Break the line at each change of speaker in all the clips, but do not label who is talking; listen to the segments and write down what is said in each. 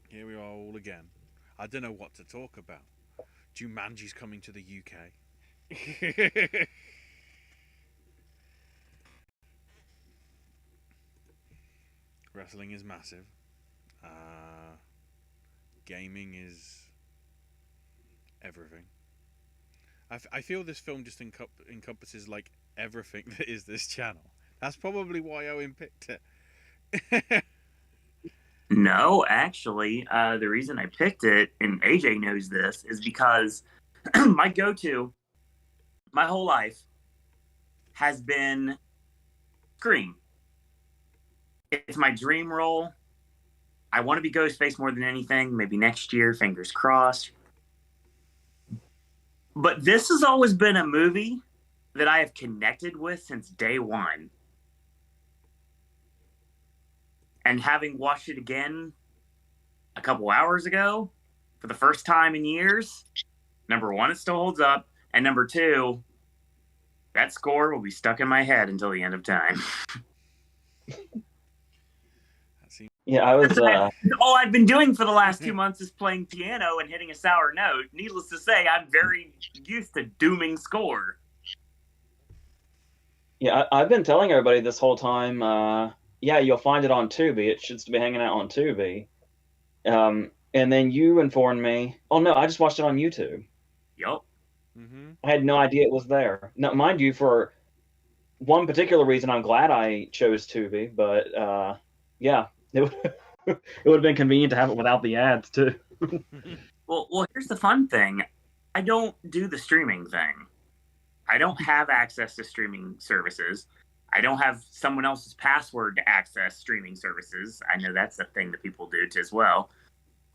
Here we are all again. I don't know what to talk about. Jumanji's coming to the UK. Wrestling is massive. Uh, Gaming is everything. I feel this film just encompasses like everything that is this channel. That's probably why Owen picked it.
No, actually, the reason I picked it, and AJ knows this, is because my go-to, my whole life, has been Scream. It's my dream role. I want to be Ghostface more than anything. Maybe next year, fingers crossed. But this has always been a movie that I have connected with since day one. And having watched it again a couple hours ago for the first time in years, number one, it still holds up. And number two, that score will be stuck in my head until the end of time.
Yeah, I was.
All I've been doing for the last 2 months is playing piano and hitting a sour note. Needless to say, I'm very used to dooming score.
Yeah, I've been telling everybody this whole time. Yeah, you'll find it on Tubi. It should be hanging out on Tubi. And then you informed me. Oh no, I just watched it on YouTube.
Yup.
Mm-hmm.
I had no idea it was there. Now, mind you, for one particular reason, I'm glad I chose Tubi. But yeah, it would have been convenient to have it without the ads too.
Well, here's the fun thing. I don't do the streaming thing. I don't have access to streaming services. I don't have someone else's password to access streaming services. I know that's a thing that people do as well.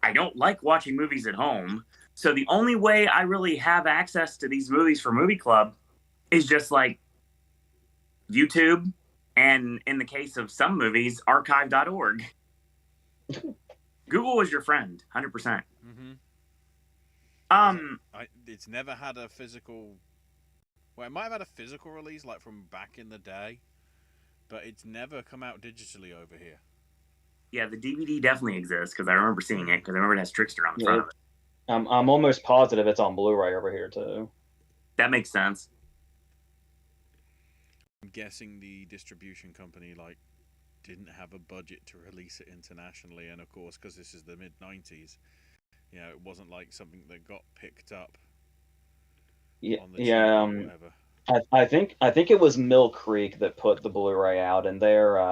I don't like watching movies at home. So the only way I really have access to these movies for Movie Club is just like YouTube, and in the case of some movies, archive.org. Google is your friend, 100%.
Mm-hmm. It's never had a physical. Well, it might have had a physical release, like from back in the day, but it's never come out digitally over here.
Yeah, the DVD definitely exists because I remember seeing it because I remember it has Trickster on the front of it.
I'm almost positive it's on Blu-ray over here too.
That makes sense.
I'm guessing the distribution company didn't have a budget to release it internationally, and of course, because this is the mid '90s, it wasn't like something that got picked up.
Yeah,
on the
yeah.
or whatever.
I think it was Mill Creek that put the Blu-ray out, and they're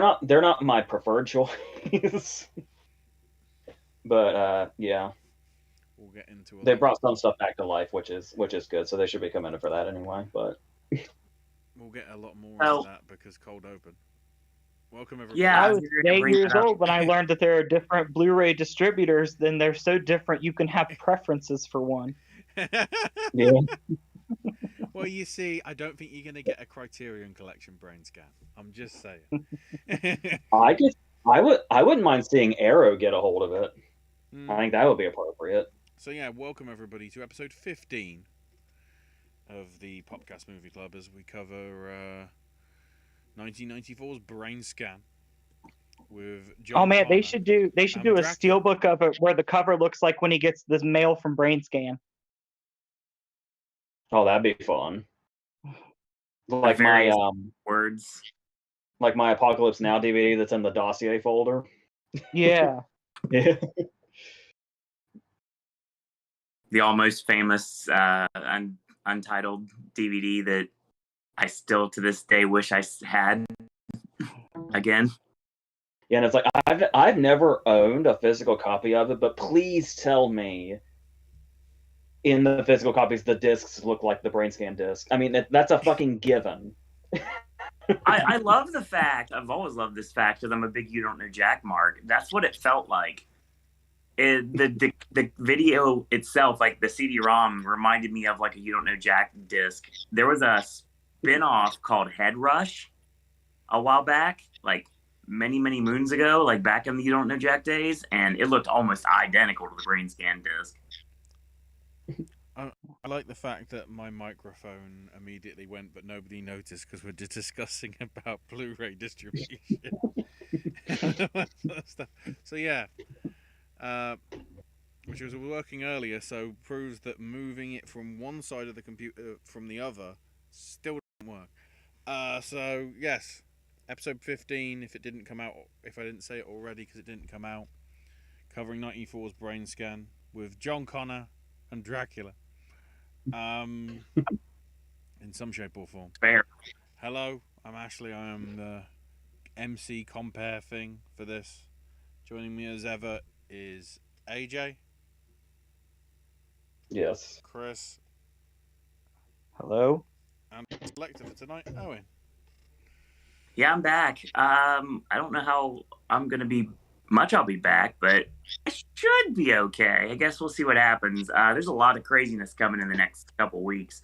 not my preferred choice. But yeah,
we'll get into
they brought some stuff back to life, which is good. So they should be coming in for that anyway. But
we'll get a lot more into that because cold open. Welcome everybody.
Yeah, I was 8 years old when I learned that there are different Blu-ray distributors. Then they're so different you can have preferences for one.
Yeah.
Well, you see, I don't think you're going to get a Criterion Collection Brainscan. I'm just saying.
I wouldn't mind seeing Arrow get a hold of it. I think that would be appropriate.
So yeah, welcome everybody to episode 15 of the Popcast Movie Club as we cover 1994's Brainscan with John.
Oh man,
Connor
they should do a steelbook of it where the cover looks like when he gets this mail from
Oh, that'd be fun. Like my
words.
Like my Apocalypse Now DVD that's in the dossier folder.
Yeah.
Yeah.
The almost famous untitled DVD that I still to this day wish I had again.
Yeah, and it's like I've never owned a physical copy of it, but please tell me in the physical copies the discs look like the Brainscan disc. I mean, that's a fucking given.
I love the fact, I've always loved this fact because I'm a big You Don't Know Jack mark. That's what it felt like. The video itself, like the CD-ROM, reminded me of like a You Don't Know Jack disc. There was a spin-off called Head Rush a while back, like many moons ago, like back in the You Don't Know Jack days, and it looked almost identical to the Brainscan disc.
I like the fact that my microphone immediately went, but nobody noticed because we're just discussing about Blu-ray distribution. So yeah, which was working earlier, so proves that moving it from one side of the computer from the other still doesn't work. So yes, episode 15. If it didn't come out, if I didn't say it already, because it didn't come out, covering 94's Brainscan with John Connor and Dracula, in some shape or form.
Fair.
Hello, I'm Ashley. I am the MC compare thing for this. Joining me as ever is AJ,
Yes.
Chris,
Hello.
and selector for tonight, Owen.
Yeah, I'm back. I don't know how I'm gonna be much. I'll be back, but I should be okay. I guess we'll see what happens. There's a lot of craziness coming in the next couple weeks.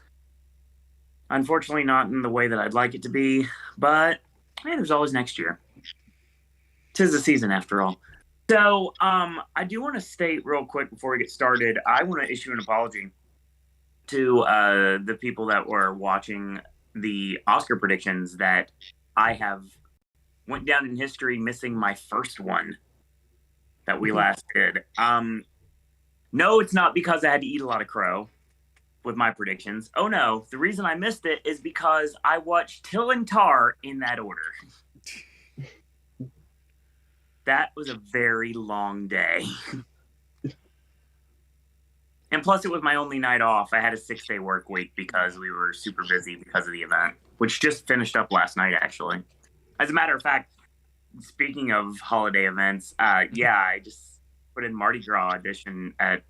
Unfortunately, not in the way that I'd like it to be, but hey, there's always next year. 'Tis the season, after all. So, I do want to state real quick before we get started, I want to issue an apology to the people that were watching the Oscar predictions that I have went down in history missing my first one that we last did. No, it's not because I had to eat a lot of crow with my predictions. Oh no, the reason I missed it is because I watched Till and Tar in that order. That was a very long day. And plus, it was my only night off. I had a 6-day work week because we were super busy because of the event, which just finished up last night, actually. As a matter of fact, speaking of holiday events, yeah, I just put in Mardi Gras audition at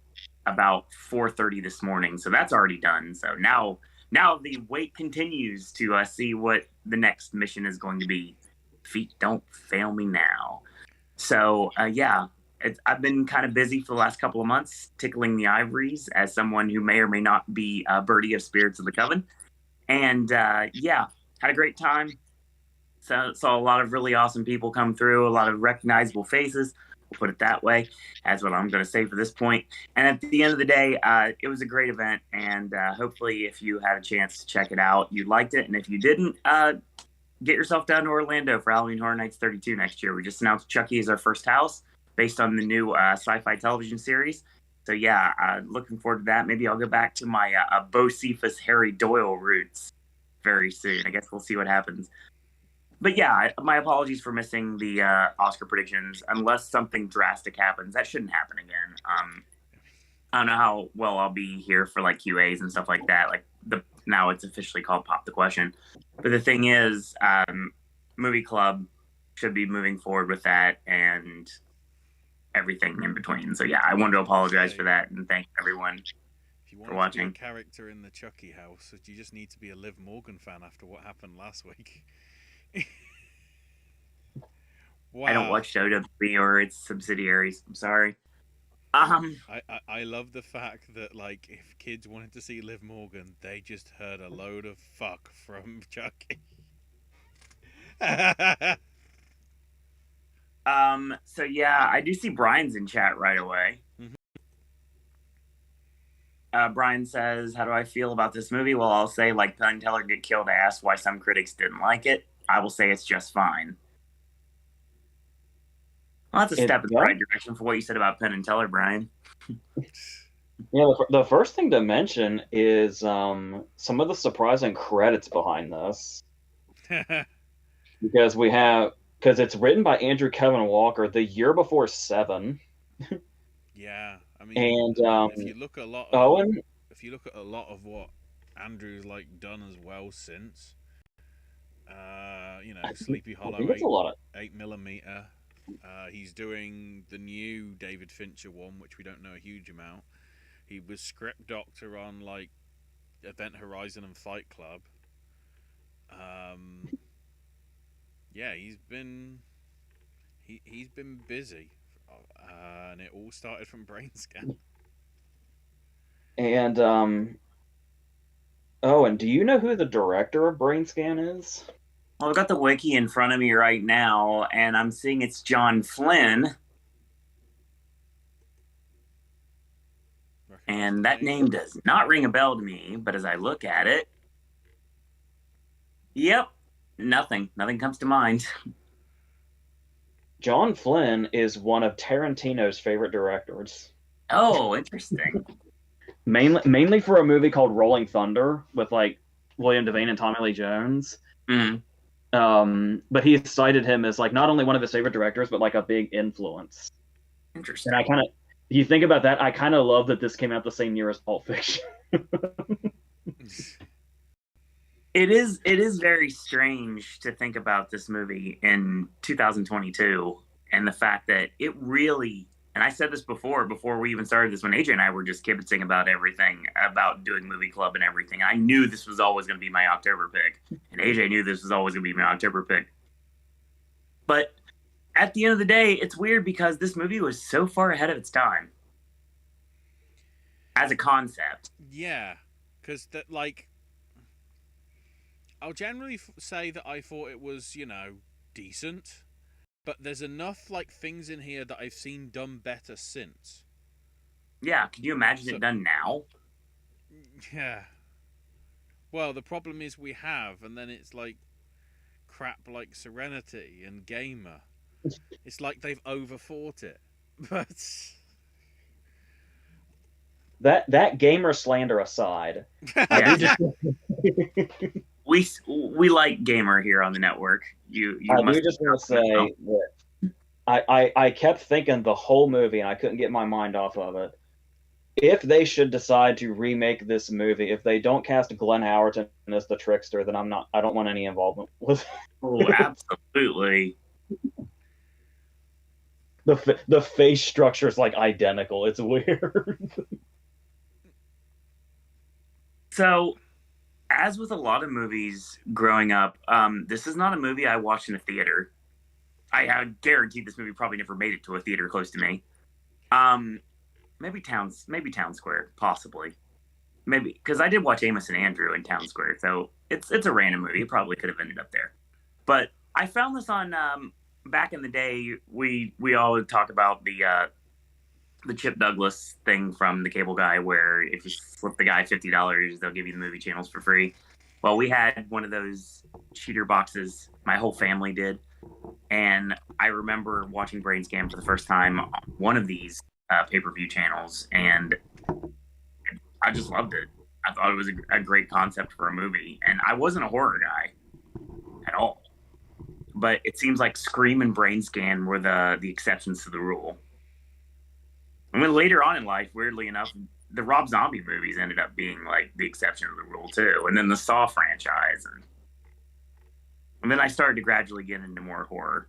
about 4:30 this morning, so that's already done. So now the wait continues to see what the next mission is going to be. Feet don't fail me now. So yeah, I've been kind of busy for the last couple of months, tickling the ivories as someone who may or may not be a birdie of Spirits of the Coven. And yeah, had a great time. So, saw a lot of really awesome people come through, a lot of recognizable faces. We'll put it that way. That's what I'm going to say for this point. And at the end of the day, it was a great event. And hopefully, if you had a chance to check it out, you liked it. And if you didn't, get yourself down to Orlando for Halloween Horror Nights 32 next year. We just announced Chucky is our first house based on the new sci-fi television series. So yeah, looking forward to that. Maybe I'll go back to my Bocephus Harry Doyle roots very soon. I guess we'll see what happens. But yeah, my apologies for missing the Oscar predictions. Unless something drastic happens, that shouldn't happen again. I don't know how well I'll be here for like QAs and stuff like that. Like now it's officially called Pop the Question. But the thing is, Movie Club should be moving forward with that and everything in between. So yeah, I wanted to apologize for that and thank everyone
If you
for
want to be
watching.
a character in the Chucky house, you just need to be a Liv Morgan fan after what happened last week. Wow.
I don't watch WWE or its subsidiaries. I'm sorry.
I love the fact that like if kids wanted to see Liv Morgan, they just heard a load of fuck from Chucky.
So yeah, I do see Brian's in chat right away. Brian says, how do I feel about this movie? Well, I'll say, like Penn and Teller get killed, asked why some critics didn't like it. I will say it's just fine. Well, that's a step in the right direction for what you said about Penn and Teller, Brian.
Yeah, the first thing to mention is some of the surprising credits behind this. Because it's written by Andrew Kevin Walker the year before Seven.
Yeah, I mean,
and
if you look at a lot of
Owen,
if you look at a lot of what Andrew's like done as well since, Sleepy Hollow,
it's a lot of
8mm. He's doing the new David Fincher one, which we don't know a huge amount. He was script doctor on like Event Horizon and Fight Club. Yeah, he's been busy, and it all started from Brainscan.
And and do you know who the director of Brainscan is?
Well, I've got the wiki in front of me right now, and I'm seeing it's John Flynn. And that name does not ring a bell to me, but as I look at it, yep, nothing comes to mind.
John Flynn is one of Tarantino's favorite directors.
Oh, interesting.
Mainly for a movie called Rolling Thunder with like William Devane and Tommy Lee Jones.
Mhm.
But he cited him as like not only one of his favorite directors, but like a big influence.
Interesting.
And I kind of, you think about that, I kind of love that this came out the same year as Pulp Fiction.
It is very strange to think about this movie in 2022 and the fact that it really, and I said this before we even started this, when AJ and I were just kibitzing about everything, about doing movie club and everything. I knew this was always going to be my October pick, and AJ knew this was always going to be my October pick. But at the end of the day, it's weird because this movie was so far ahead of its time as a concept.
Yeah, because that, like, I'll generally say that I thought it was, decent, but there's enough like things in here that I've seen done better since.
Yeah, can you imagine it done now?
Yeah. Well, the problem is we have, and then it's like crap like Serenity and Gamer. It's like they've overthought it, but
that gamer slander aside, I do just
we like Gamer here on the network. You
I
must
do just want to say that I kept thinking the whole movie, and I couldn't get my mind off of it. If they should decide to remake this movie, if they don't cast Glenn Howerton as the trickster, then I don't want any involvement with it.
Oh, absolutely.
The face structure is like identical. It's weird.
So, as with a lot of movies growing up, this is not a movie I watched in a theater. I guarantee this movie probably never made it to a theater close to me. Maybe Town Square, possibly. Maybe because I did watch Amos and Andrew in Town Square, so it's a random movie. It probably could have ended up there. But I found this on back in the day. We all would talk about the Chip Douglas thing from the Cable Guy, where if you slip the guy $50, they'll give you the movie channels for free. Well, we had one of those cheater boxes. My whole family did, and I remember watching Brainscan for the first time on one of these pay-per-view channels, and I just loved it. I thought it was a great concept for a movie, and I wasn't a horror guy at all. But it seems like Scream and Brainscan were the exceptions to the rule. And then later on in life, weirdly enough, the Rob Zombie movies ended up being like the exception to the rule too, and then the Saw franchise, and then I started to gradually get into more horror,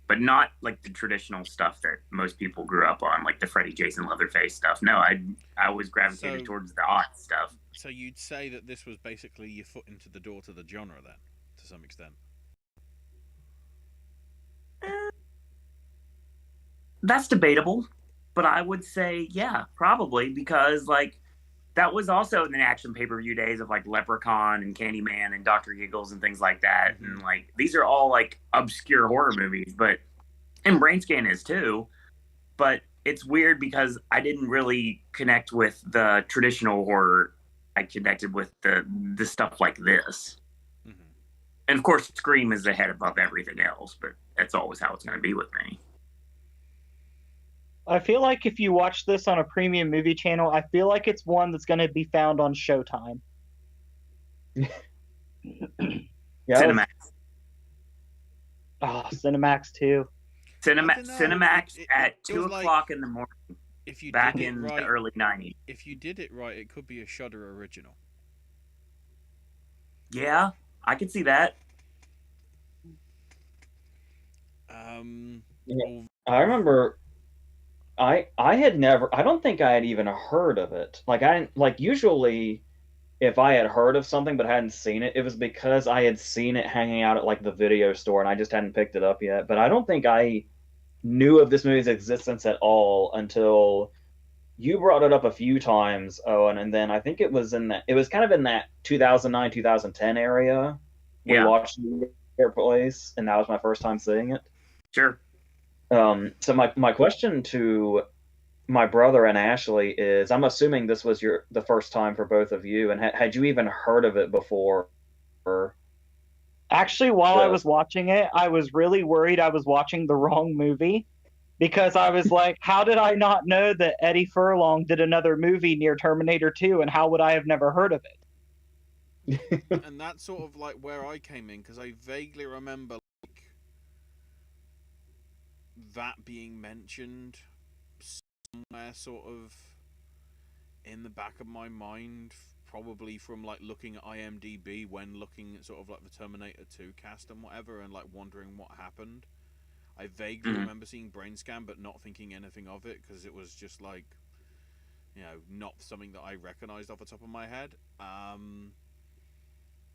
but not like the traditional stuff that most people grew up on, like the Freddy, Jason, Leatherface stuff. No, I always gravitated towards the odd stuff.
So you'd say that this was basically your foot into the door to the genre, then, to some extent.
That's debatable, but I would say, yeah, probably, because like that was also in the action pay-per-view days of like Leprechaun and Candyman and Dr. Giggles and things like that. Mm-hmm. And like these are all like obscure horror movies, but and Brainscan is too. But it's weird because I didn't really connect with the traditional horror. I connected with the stuff like this. Mm-hmm. And of course Scream is ahead above everything else, but that's always how it's going to be with me.
I feel like if you watch this on a premium movie channel, I feel like it's one that's going to be found on Showtime.
Yeah,
Cinemax.
Oh, Cinemax too.
Cinemax at 2 o'clock in the morning.
If you
back
did
in
right,
the early 90s.
If you did it right, it could be a Shudder original.
Yeah, I could see that.
I remember I had never, I don't think I had even heard of it. Usually if I had heard of something but hadn't seen it, it was because I had seen it hanging out at like the video store and I just hadn't picked it up yet. But I don't think I knew of this movie's existence at all until you brought it up a few times, Owen, and then I think it was kind of in that 2009, 2010 area. We watched Your Place, and that was my first time seeing it.
Sure.
So my question to my brother and Ashley is, I'm assuming this was the first time for both of you, and had you even heard of it before?
Actually, while I
Yeah.
was watching it, I was really worried I was watching the wrong movie because I was like, how did I not know that Eddie Furlong did another movie near Terminator 2, and how would I have never heard of it?
And that's sort of like where I came in, because I vaguely remember like that being mentioned somewhere, sort of in the back of my mind, probably from like looking at IMDb when looking at sort of like the Terminator 2 cast and whatever, and like wondering what happened. I vaguely remember seeing Brainscan, but not thinking anything of it because it was just like, not something that I recognized off the top of my head.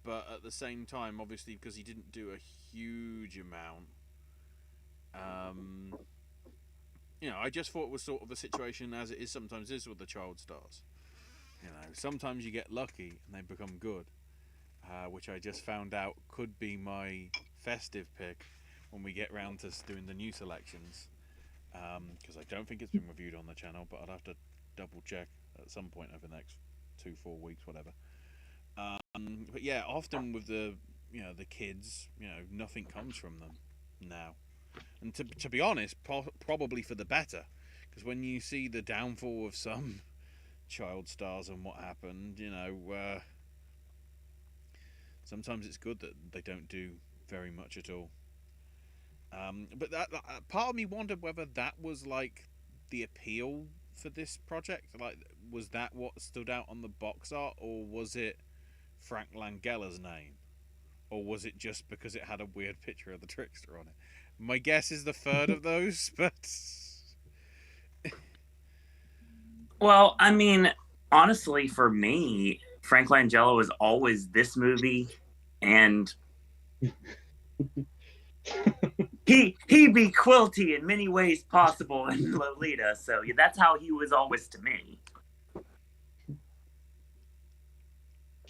But at the same time, obviously, because he didn't do a huge amount, I just thought it was sort of a situation as it is sometimes is with the child stars. Sometimes you get lucky and they become good, which I just found out could be my festive pick when we get round to doing the new selections. Because I don't think it's been reviewed on the channel, but I'd have to double check at some point over the next 2-4 weeks, whatever. But yeah, often with the kids, nothing comes from them now, and to be honest, probably for the better, because when you see the downfall of some child stars and what happened, sometimes it's good that they don't do very much at all. But that part of me wondered whether that was like the appeal for this project. Like, was that what stood out on the box art, or was it Frank Langella's name, or was it just because it had a weird picture of the Trickster on it? My guess is the third of those, but
Well, I mean, honestly, for me, Frank Langella was always this movie, and he be quilty in many ways possible in Lolita. So yeah, that's how he was always to me.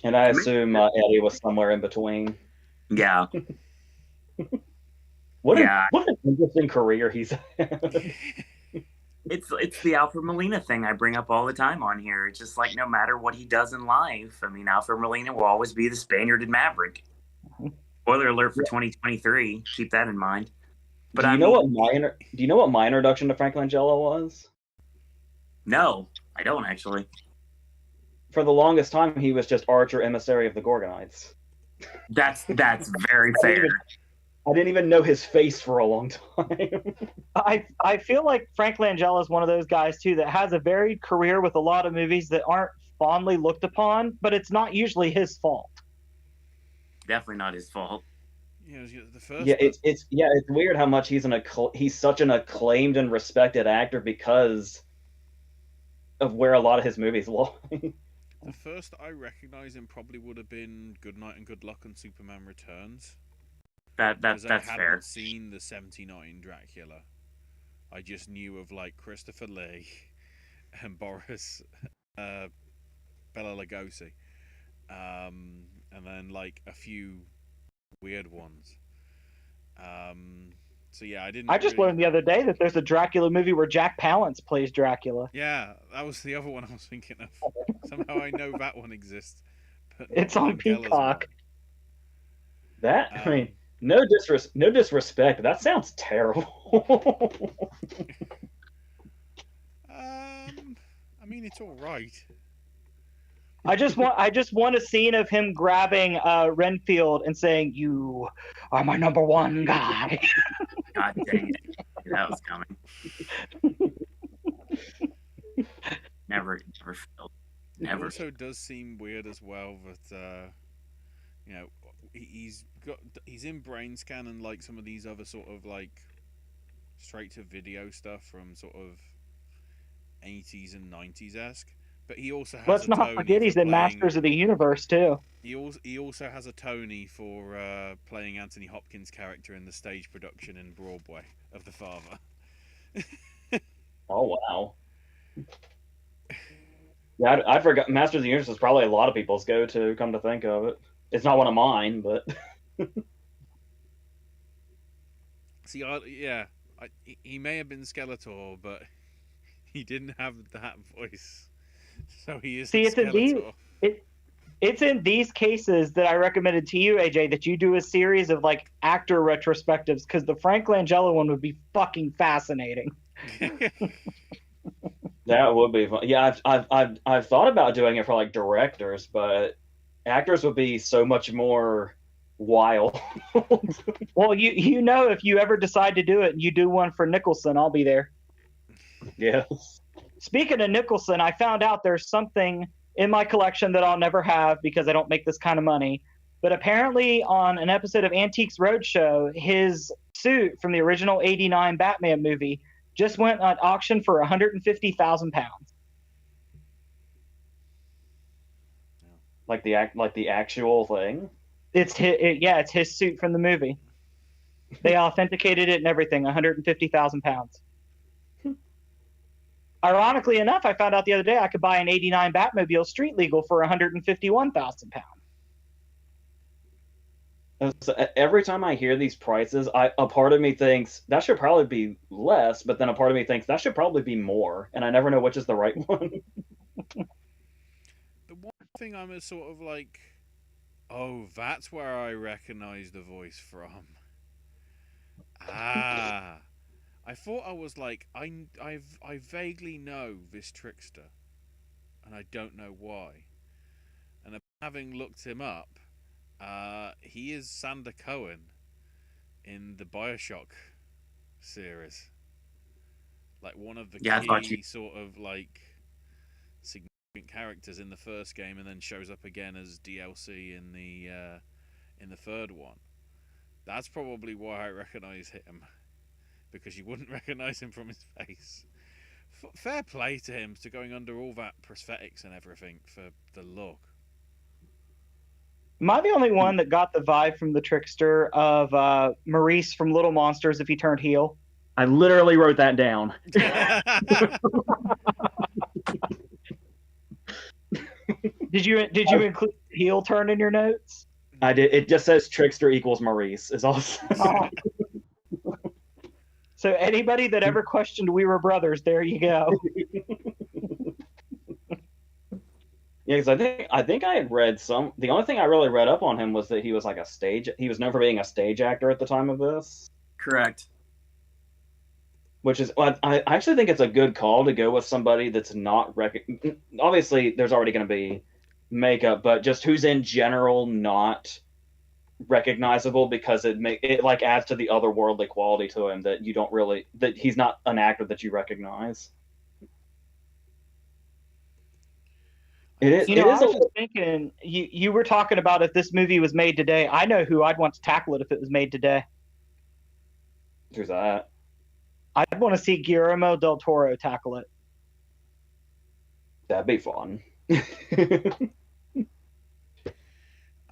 And I assume Eddie was somewhere in between.
Yeah.
What an interesting career he's had.
It's the Alfred Molina thing I bring up all the time on here. It's just like no matter what he does in life, I mean, Alfred Molina will always be the Spaniard in Maverick. Spoiler alert for 2023. Keep that in mind. But
do you know what my introduction to Frank Langella was?
No, I don't actually.
For the longest time, he was just Archer, emissary of the Gorgonites.
That's very fair.
I didn't even know his face for a long time.
I feel like Frank Langella is one of those guys too that has a varied career with a lot of movies that aren't fondly looked upon, but it's not usually his fault.
Definitely not his fault.
The first.
Yeah, it's weird how much he's such an acclaimed and respected actor because of where a lot of his movies lie.
The first I recognize him probably would have been Good Night and Good Luck and Superman Returns.
That's fair.
I hadn't seen the '79 Dracula. I just knew of like Christopher Lee and Boris Bela Lugosi, and then like a few weird ones. So yeah, I
just learned the other day that there's a Dracula movie where Jack Palance plays Dracula.
Yeah, that was the other one I was thinking of. Somehow I know that one exists. But
it's on Peacock.
That I mean, no disrespect. That sounds terrible.
I mean, it's all right.
I just want a scene of him grabbing Renfield and saying, "You are my number one guy."
God dang it! That was coming. Never failed. Never.
It also does seem weird as well that he's in Brainscan and like some of these other sort of like straight to video stuff from sort of 80s and 90s esque. But he also has.
Let's not forget he's in Masters of the Universe too.
He also has a Tony for playing Anthony Hopkins' character in the stage production in Broadway of The Father.
Oh wow! Yeah, I forgot. Masters of the Universe is probably a lot of people's go-to. Come to think of it, it's not one of mine, but.
See, he may have been Skeletor, but he didn't have that voice. So he is.
See, it's It's in these cases that I recommended to you, AJ, that you do a series of like actor retrospectives, because the Frank Langella one would be fucking fascinating.
That would be fun. Yeah, I've thought about doing it for like directors, but actors would be so much more wild.
Well, you know, if you ever decide to do it and you do one for Nicholson, I'll be there.
Yeah.
Speaking of Nicholson, I found out there's something in my collection that I'll never have because I don't make this kind of money. But apparently, on an episode of Antiques Roadshow, his suit from the original '89 Batman movie just went on auction for £150,000.
Like the actual thing.
It's his suit from the movie. They authenticated it and everything. £150,000. Ironically enough, I found out the other day I could buy an '89 Batmobile street legal for £151,000.
So every time I hear these prices, a part of me thinks that should probably be less, but then a part of me thinks that should probably be more, and I never know which is the right one.
The one thing I'm sort of like, oh, that's where I recognize the voice from. Ah, I thought I was like, I vaguely know this trickster, and I don't know why. And having looked him up, he is Sander Cohen in the BioShock series. Like one of the key sort of like significant characters in the first game, and then shows up again as DLC in the third one. That's probably why I recognize him, because you wouldn't recognize him from his face. Fair play to him to going under all that prosthetics and everything for the look.
Am I the only one that got the vibe from the trickster of Maurice from Little Monsters if he turned heel?
I literally wrote that down.
Did you include the heel turn in your notes?
I did. It just says trickster equals Maurice is all.
Oh. So anybody that ever questioned we were brothers, there you go.
Yeah, because I think I had read some. The only thing I really read up on him was that he was like he was known for being a stage actor at the time of this.
Correct.
Which is, I actually think it's a good call to go with somebody that's not obviously there's already going to be makeup, but just who's in general not recognizable, because it like adds to the otherworldly quality to him that you don't really, that he's not an actor that you recognize. It is.
I was just thinking, you were talking about if this movie was made today. I know who I'd want to tackle it if it was made today.
Who's that?
I'd want to see Guillermo del Toro tackle it.
That'd be fun.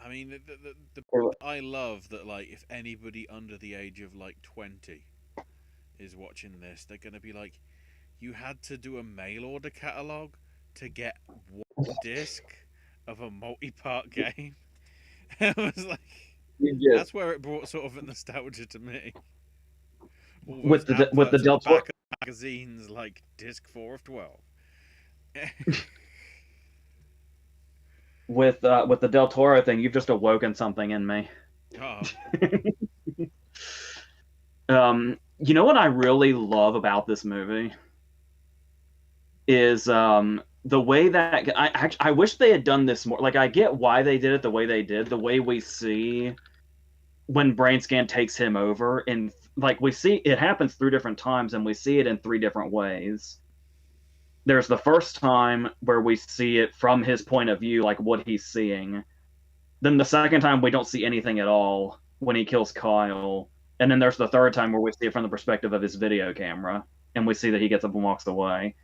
I mean, I love that. Like, if anybody under the age of like 20 is watching this, they're gonna be like, "You had to do a mail order catalog to get one disc of a multi-part game." I was like, that's where it brought sort of a nostalgia to me.
With the Del Toro
magazines, like disc 4 of 12.
With the Del Toro thing, you've just awoken something in me.
Oh.
You know what I really love about this movie is the way that I wish they had done this more. Like, I get why they did it the way they did. The way we see when Brainscan takes him over, and like we see it happens 3 different times, and we see it in 3 different ways. There's the first time where we see it from his point of view, like what he's seeing. Then the second time we don't see anything at all when he kills Kyle. And then there's the third time where we see it from the perspective of his video camera, and we see that he gets up and walks away.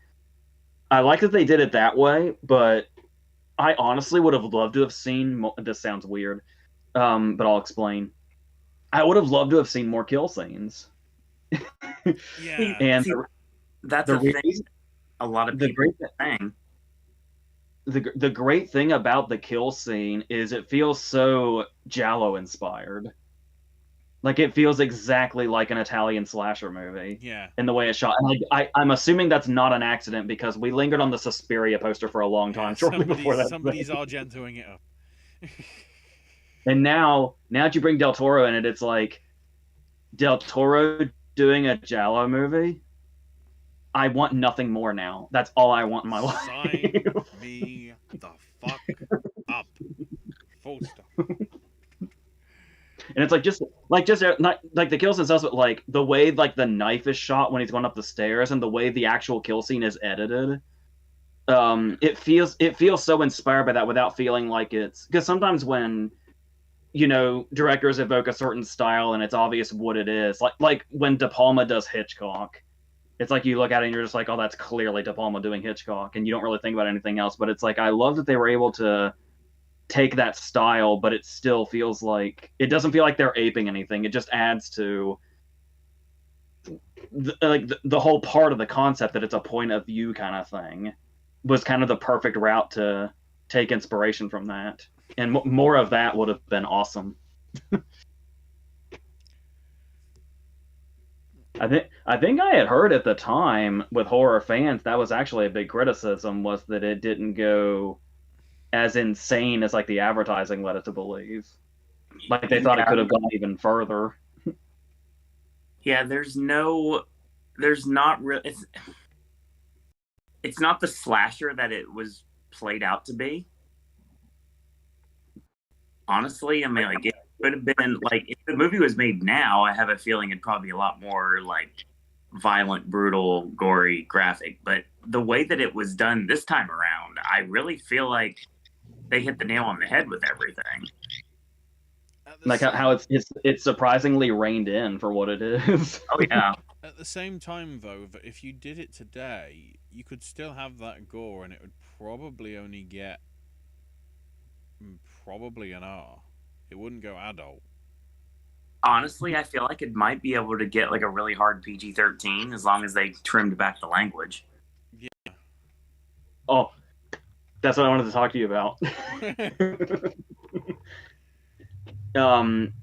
I like that they did it that way, but I honestly would have loved to have seen. This sounds weird, but I'll explain. I would have loved to have seen more kill scenes.
Yeah,
and
that's the thing. A lot of people saying.
The great thing about the kill scene is it feels so Giallo inspired. Like, it feels exactly like an Italian slasher movie.
Yeah.
In the way it's shot. And I'm assuming that's not an accident, because we lingered on the Suspiria poster for a long time shortly before that.
Somebody's Argentoing it up.
And now that you bring Del Toro in it, it's like Del Toro doing a Giallo movie. I want nothing more now. That's all I want in my life.
Sign me the fuck up. Full stop.
And it's like just not like the kills themselves, but like the way like the knife is shot when he's going up the stairs, and the way the actual kill scene is edited. It feels so inspired by that without feeling like it's, because sometimes when directors evoke a certain style and it's obvious what it is, like when De Palma does Hitchcock, it's like you look at it and you're just like, oh, that's clearly De Palma doing Hitchcock, and you don't really think about anything else. But it's like, I love that they were able to take that style, but it still feels like, it doesn't feel like they're aping anything. It just adds to the whole part of the concept that it's a point of view kind of thing, was kind of the perfect route to take inspiration from that. And more of that would have been awesome. I think I had heard at the time with horror fans that was actually a big criticism, was that it didn't go as insane as like the advertising led it to believe. Like they thought it could have gone even further.
Yeah, there's not really. It's not the slasher that it was played out to be. Honestly, I mean, like, it could have been, like, if the movie was made now, I have a feeling it'd probably be a lot more, like, violent, brutal, gory, graphic. But the way that it was done this time around, I really feel like they hit the nail on the head with everything.
Like how it's surprisingly reined in for what it is.
Oh, yeah.
At the same time, though, that if you did it today, you could still have that gore, and it would probably only get probably an R. It wouldn't go adult.
Honestly, I feel like it might be able to get like a really hard PG-13 as long as they trimmed back the language.
Yeah.
Oh, that's what I wanted to talk to you about.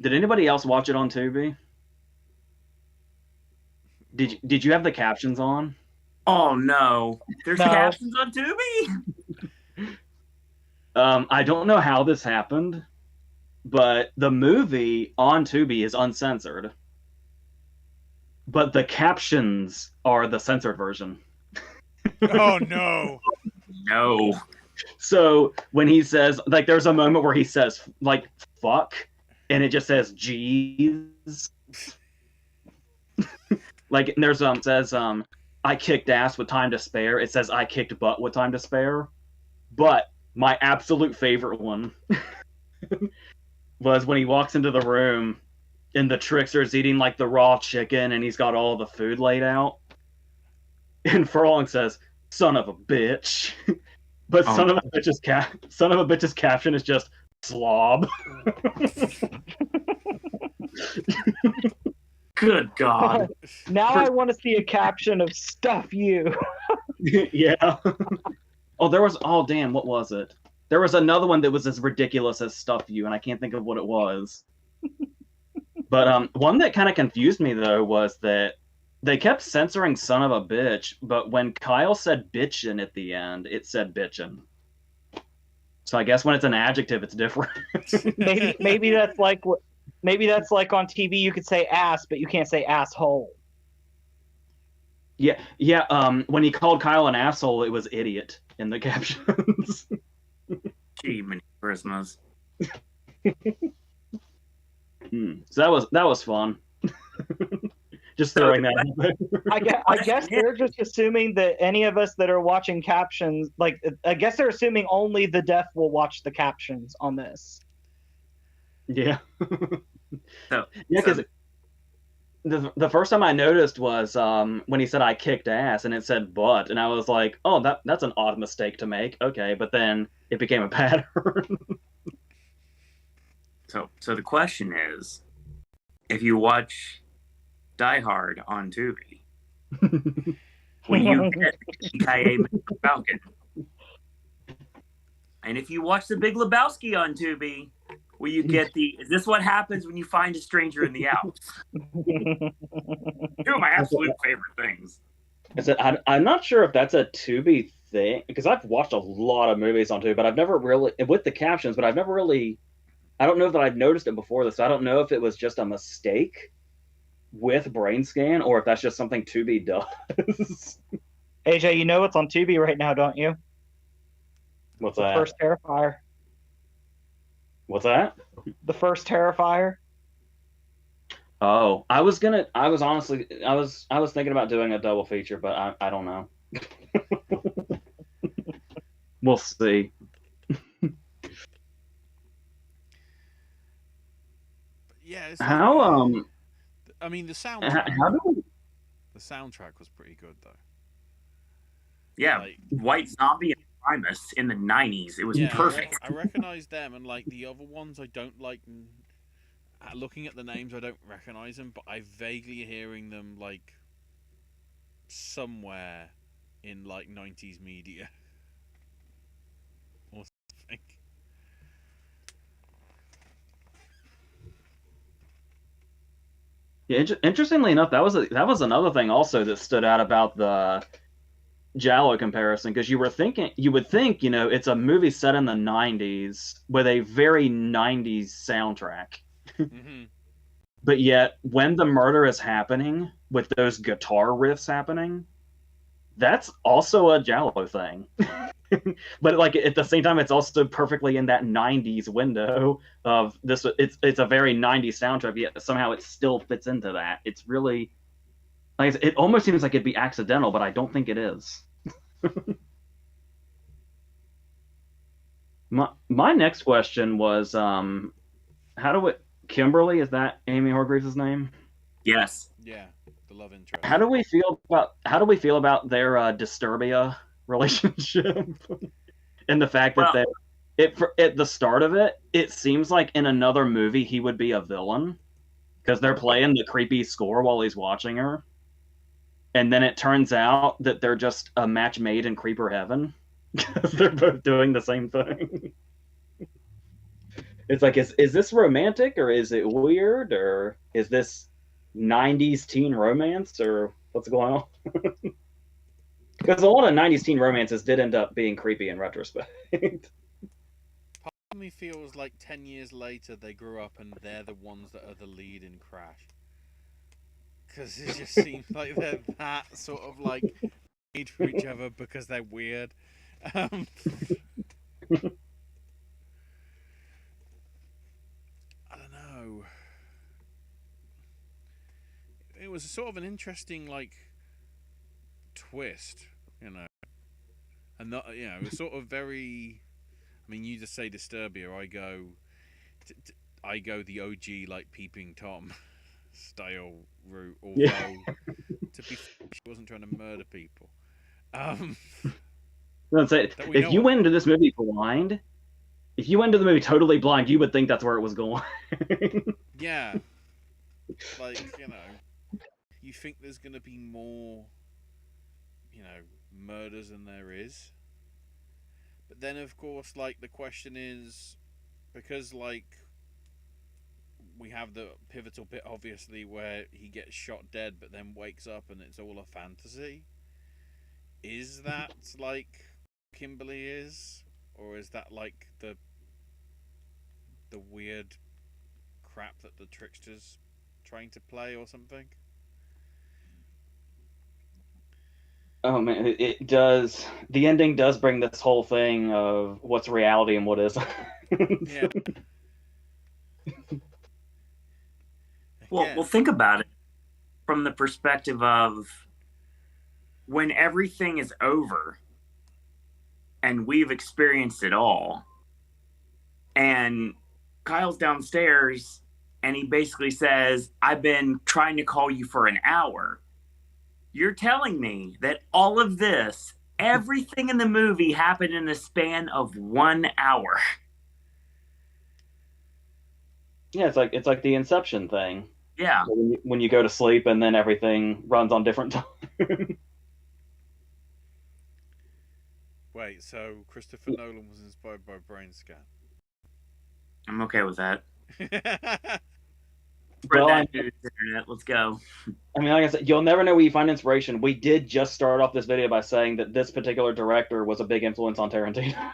Did anybody else watch it on Tubi? Did you have the captions on?
Oh no, there's
No.
captions on Tubi.
I don't know how this happened, but the movie on Tubi is uncensored, but the captions are the censored version.
Oh no!
No.
So when he says, like, there's a moment where he says like "fuck," and it just says "jeez." Like, and there's says I kicked ass with time to spare. It says I kicked butt with time to spare. But my absolute favorite one was when he walks into the room and the trickster's eating like the raw chicken and he's got all the food laid out. And Furlong says, "Son of a bitch." But son of a bitch's caption is just slob.
Good God.
Now I want to see a caption of "stuff you."
Yeah. Oh, damn, what was it? There was another one that was as ridiculous as "stuff you," and I can't think of what it was. But one that kind of confused me, though, was that they kept censoring "son of a bitch," but when Kyle said "bitchin" at the end, it said "bitchin." So I guess when it's an adjective, it's different.
Maybe that's like on TV you could say ass, but you can't say asshole.
Yeah. When he called Kyle an asshole, it was "idiot" in the captions.
Gee, many Christmas.
So that was fun. Just throwing that out there.
I guess they're just assuming that any of us that are watching captions, like, I guess they're assuming only the deaf will watch the captions on this.
Yeah.
So,
Yeah, because the first time I noticed was when he said I kicked ass and it said butt, and I was like, oh, that's an odd mistake to make. Okay, but then it became a pattern.
So the question is, if you watch Die Hard on Tubi, will you get the Kaye Falcon? And if you watch The Big Lebowski on Tubi, will you get the "is this what happens when you find a stranger in the Alps"? Two of my absolute favorite things.
I'm not sure if that's a Tubi think, because I've watched a lot of movies on Tubi, but I've never really, with the captions, but I've never really, I don't know that I've noticed it before this. I don't know if it was just a mistake with Brainscan or if that's just something Tubi does.
AJ, you know what's on Tubi right now, don't you?
What's
The
that?
first Terrifier.
What's that?
The first Terrifier.
Oh, I was thinking about doing a double feature, but I don't know. We'll see.
Yeah, it's
How
I mean, the soundtrack.
how do we?
The soundtrack was pretty good though.
Yeah,
Like,
White Zombie and Primus in the 90s. It was
yeah,
perfect.
I recognize them, and like the other ones, I don't like. Looking at the names, I don't recognize them, but I vaguely hearing them like somewhere in like 90s media or something.
Yeah, interestingly enough, that was another thing also that stood out about the Giallo comparison, because you would think, it's a movie set in the 90s with a very 90s soundtrack.
Mm-hmm.
But yet when the murder is happening with those guitar riffs happening, that's also a Giallo thing. But like at the same time, it's also perfectly in that 90s window of this. It's a very 90s soundtrack, yet somehow it still fits into that. It's really like, it almost seems like it'd be accidental, but I don't think it is. My next question was, how do it? Kimberly, is that Amy Hargreaves' name?
Yes.
Yeah, the love interest.
How do we feel about their Disturbia relationship? And the fact that at the start of it, it seems like in another movie he would be a villain because they're playing the creepy score while he's watching her, and then it turns out that they're just a match made in creeper heaven because they're both doing the same thing. It's like, is this romantic, or is it weird, or is this 90s teen romance, or what's going on? Because a lot of 90s teen romances did end up being creepy in retrospect.
Part of me feels like 10 years later they grew up and they're the ones that are the lead in Crash. Because it just seems like they're that sort of like made for each other because they're weird. I don't know. It was sort of an interesting like twist, and not, it was sort of very. I mean, you just say Disturbia, I go the OG like Peeping Tom style route. Although, to be fair, she wasn't trying to murder people.
If you went into this movie blind, if you went into the movie totally blind, you would think that's where it was going.
Yeah, like you think there's gonna be more, murders than there is. But then, of course, like the question is, because like we have the pivotal bit, obviously, where he gets shot dead, but then wakes up and it's all a fantasy. Is that like Kimberly is, or is that like the weird crap that the trickster's trying to play or something?
Oh man, it does. The ending does bring this whole thing of what's reality and what isn't.
Yeah.
Well, think about it from the perspective of when everything is over and we've experienced it all, and Kyle's downstairs and he basically says, "I've been trying to call you for an hour." You're telling me that all of this, everything in the movie happened in the span of 1 hour.
Yeah, it's like the Inception thing.
Yeah.
When you go to sleep and then everything runs on different time.
Wait, so Christopher Nolan was inspired by Brainscan?
I'm okay with that. Spread
Well,
that news, internet. Let's go.
I mean, like I said, you'll never know where you find inspiration. We did just start off this video by saying that this particular director was a big influence on Tarantino.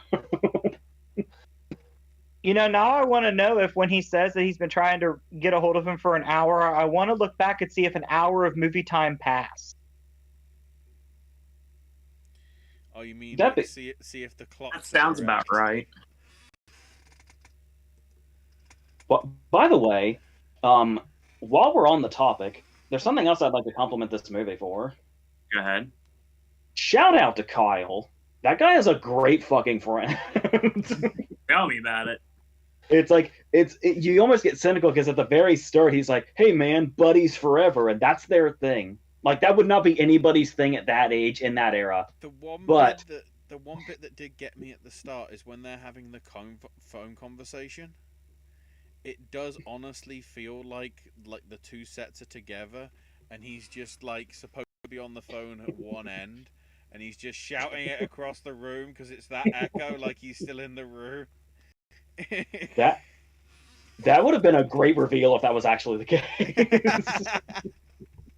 You know, now I want to know if when he says that he's been trying to get a hold of him for an hour, I want to look back and see if an hour of movie time passed.
Oh, you mean
That'd
like,
be-
see if the clock.
That sounds about right.
But by the way, while we're on the topic, there's something else I'd like to compliment this movie for.
Go ahead.
Shout out to Kyle. That guy is a great fucking friend.
Tell me about it.
It's like you almost get cynical because at the very start he's like, "Hey man, buddies forever," and that's their thing. Like that would not be anybody's thing at that age in that era.
The one
But-
bit that did get me at the start is when they're having the phone conversation. It does honestly feel like the two sets are together, and he's just like supposed to be on the phone at one end, and he's just shouting it across the room because it's that echo, like he's still in the room.
That would have been a great reveal if that was actually the case.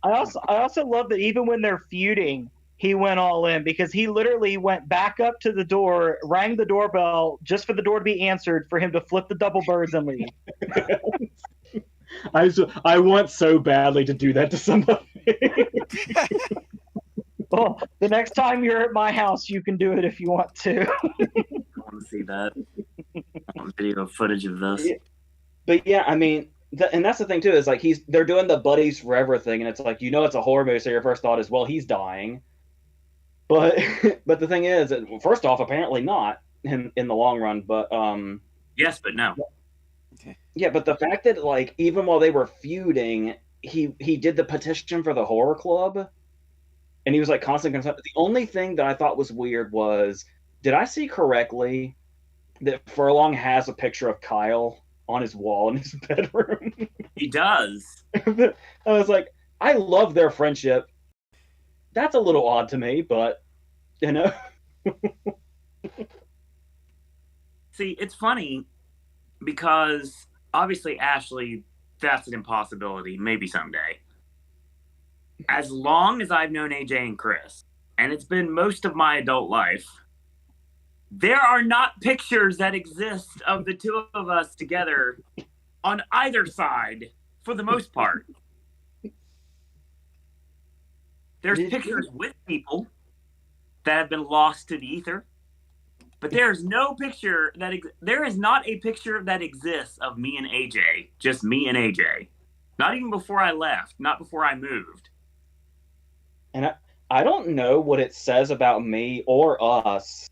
I also love that even when they're feuding, he went all in because he literally went back up to the door, rang the doorbell just for the door to be answered for him to flip the double birds and leave.
I want so badly to do that to somebody.
Well, the next time you're at my house, you can do it if you want to.
I want to see that. I want video footage of this.
Yeah. But yeah, I mean, and that's the thing too is like they're doing the buddies forever thing, and it's like it's a horror movie, so your first thought is, well, he's dying. But the thing is, first off, apparently not in the long run. But
Yes, but no.
yeah, but the fact that like even while they were feuding, he did the petition for the horror club, and he was like constant concern. The only thing that I thought was weird was, did I see correctly that Furlong has a picture of Kyle on his wall in his bedroom?
He does.
I was like, I love their friendship. That's a little odd to me, but you know.
See, it's funny because obviously Ashley, that's an impossibility, maybe someday. As long as I've known AJ and Chris, and it's been most of my adult life, there are not pictures that exist of the two of us together on either side for the most part. There's pictures with people that have been lost to the ether, but there's no picture there is not a picture that exists of me and AJ, just me and AJ. Not even before I left, not before I moved.
And I don't know what it says about me or us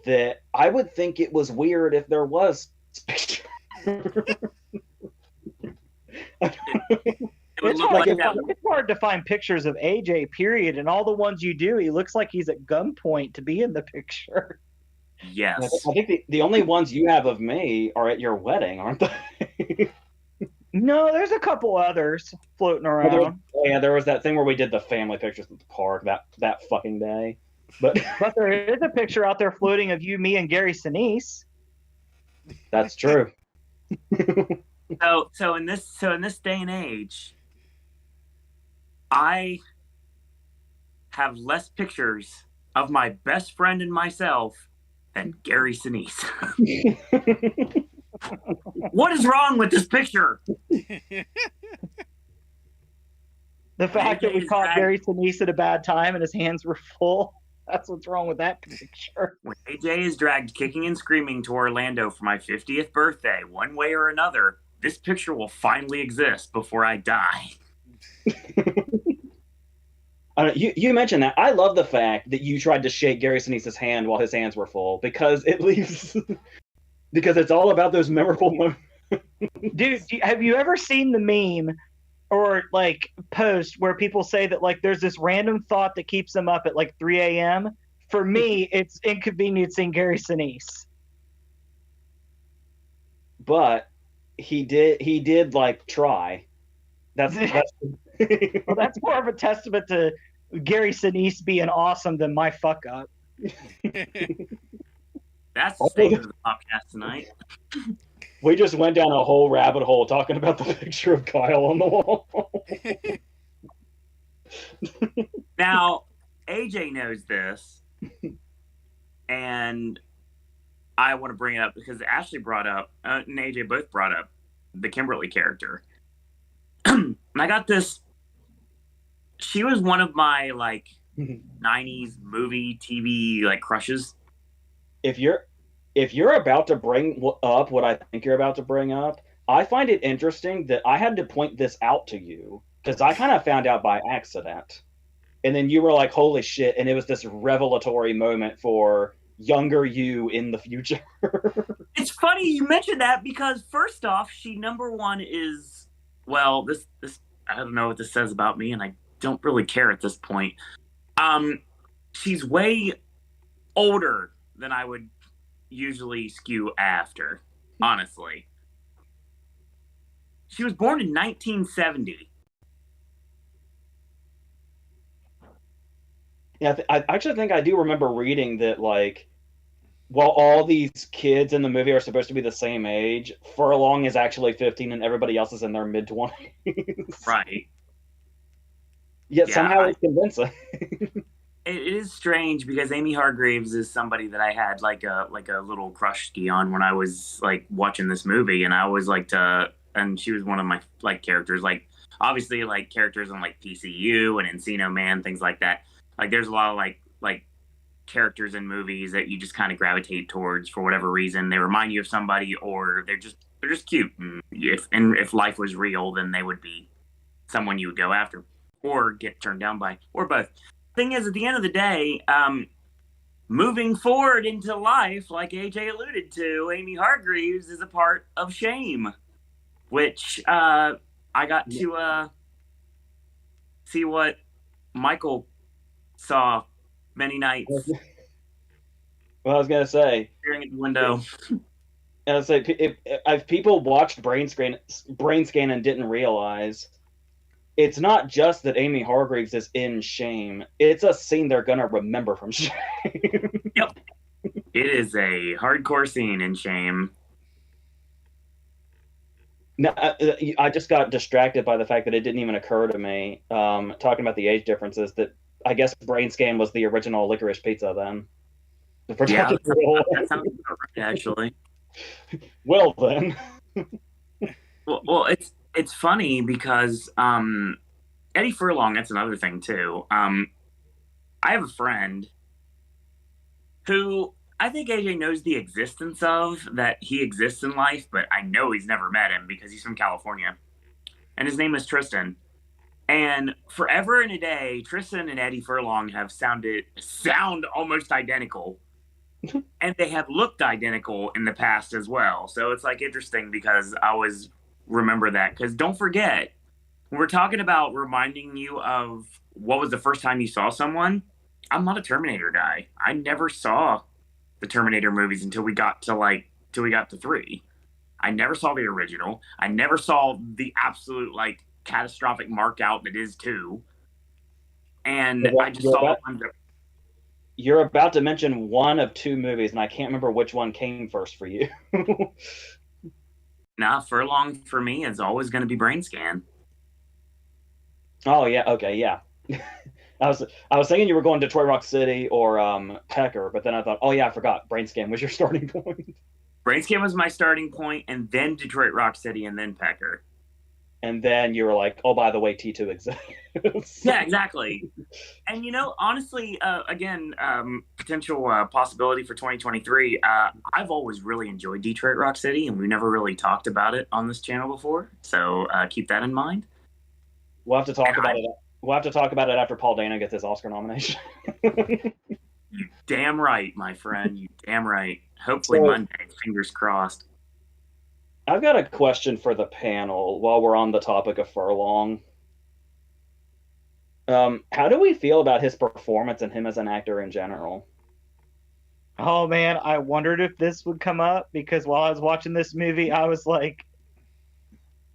that I would think it was weird if there was picture.
It would look like that.
It's hard to find pictures of AJ, period. And all the ones you do, he looks like he's at gunpoint to be in the picture.
Yes.
I think the only ones you have of me are at your wedding, aren't they?
No, there's a couple others floating around.
There was that thing where we did the family pictures at the park that fucking day. But
there is a picture out there floating of you, me, and Gary Sinise.
that's true.
So in this day and age, I have less pictures of my best friend and myself than Gary Sinise. What is wrong with this picture?
The fact that we caught Gary Sinise at a bad time and his hands were full. That's what's wrong with that picture.
When AJ is dragged kicking and screaming to Orlando for my 50th birthday, one way or another, this picture will finally exist before I die.
You mentioned that. I love the fact that you tried to shake Gary Sinise's hand while his hands were full because it leaves. Because it's all about those memorable moments.
Dude, have you ever seen the meme or like post where people say that like there's this random thought that keeps them up at like 3 a.m.? For me, it's inconveniencing Gary Sinise.
But he did like try. That's
Well, that's more of a testament to Gary Sinise being awesome than my fuck up.
That's the statement of the podcast tonight.
We just went down a whole rabbit hole talking about the picture of Kyle on the wall.
Now, AJ knows this, and I want to bring it up because Ashley brought up, and AJ both brought up the Kimberly character. And I got this. She was one of my like 90s movie, TV like crushes.
If you're about to bring up what I think you're about to bring up, I find it interesting that I had to point this out to you because I kind of found out by accident. And then you were like, holy shit. And it was this revelatory moment for younger you in the future.
It's funny you mentioned that because first off, she number one is, well, this I don't know what this says about me, and I don't really care at this point. She's way older than I would usually skew after, honestly. She was born in 1970.
Yeah, I actually think I do remember reading that, like, while all these kids in the movie are supposed to be the same age, Furlong is actually 15 and everybody else is in their mid-20s.
Right.
Yet somehow it's convincing.
It is strange because Amy Hargreaves is somebody that I had like a little crush on when I was like watching this movie, and I always liked and she was one of my like characters, like obviously like characters in like PCU and Encino Man, things like that. Like there's a lot of like characters in movies that you just kind of gravitate towards for whatever reason. They remind you of somebody, or they're just cute. And if life was real, then they would be someone you would go after or get turned down by, or both. Thing is, at the end of the day, moving forward into life, like AJ alluded to, Amy Hargreaves is a part of Shame, which I got to see what Michael saw many nights.
Well, I was gonna say,
staring at the window.
I was like, if people watched Brainscan and didn't realize, it's not just that Amy Hargreaves is in Shame. It's a scene they're gonna remember from Shame.
Yep, it is a hardcore scene in Shame.
Now, I just got distracted by the fact that it didn't even occur to me, talking about the age differences, that I guess Brainscan was the original Licorice Pizza then.
Yeah, that sounds right, actually.
Well then.
Well, it's funny because Eddie Furlong, that's another thing too. I have a friend who I think AJ knows the existence of, that he exists in life, but I know he's never met him because he's from California. And his name is Tristan. And forever and a day, Tristan and Eddie Furlong have sound almost identical. And they have looked identical in the past as well. So it's like interesting because I always remember that. Because don't forget, when we're talking about reminding you of what was the first time you saw someone, I'm not a Terminator guy. I never saw the Terminator movies until we got to 3. I never saw the original. I never saw the absolute like catastrophic mark out that is 2. And I just saw
You're about to mention one of 2 movies, and I can't remember which one came first for you.
Nah, Furlong for me is always going to be Brainscan.
Oh yeah, okay, yeah. I was thinking you were going Detroit Rock City or Pecker, but then I thought, oh yeah, I forgot. Brainscan was your starting point.
Brainscan was my starting point, and then Detroit Rock City, and then Pecker.
And then you were like, oh, by the way, T2 exists.
Yeah, exactly. And, honestly, again, potential possibility for 2023, I've always really enjoyed Detroit Rock City, and we've never really talked about it on this channel before. So keep that in mind.
We'll have to talk about it. We'll have to talk about it after Paul Dano gets his Oscar nomination.
You damn right, my friend. You damn right. Hopefully Monday. Fingers crossed.
I've got a question for the panel while we're on the topic of Furlong. How do we feel about his performance and him as an actor in general?
Oh man, I wondered if this would come up because while I was watching this movie, I was like,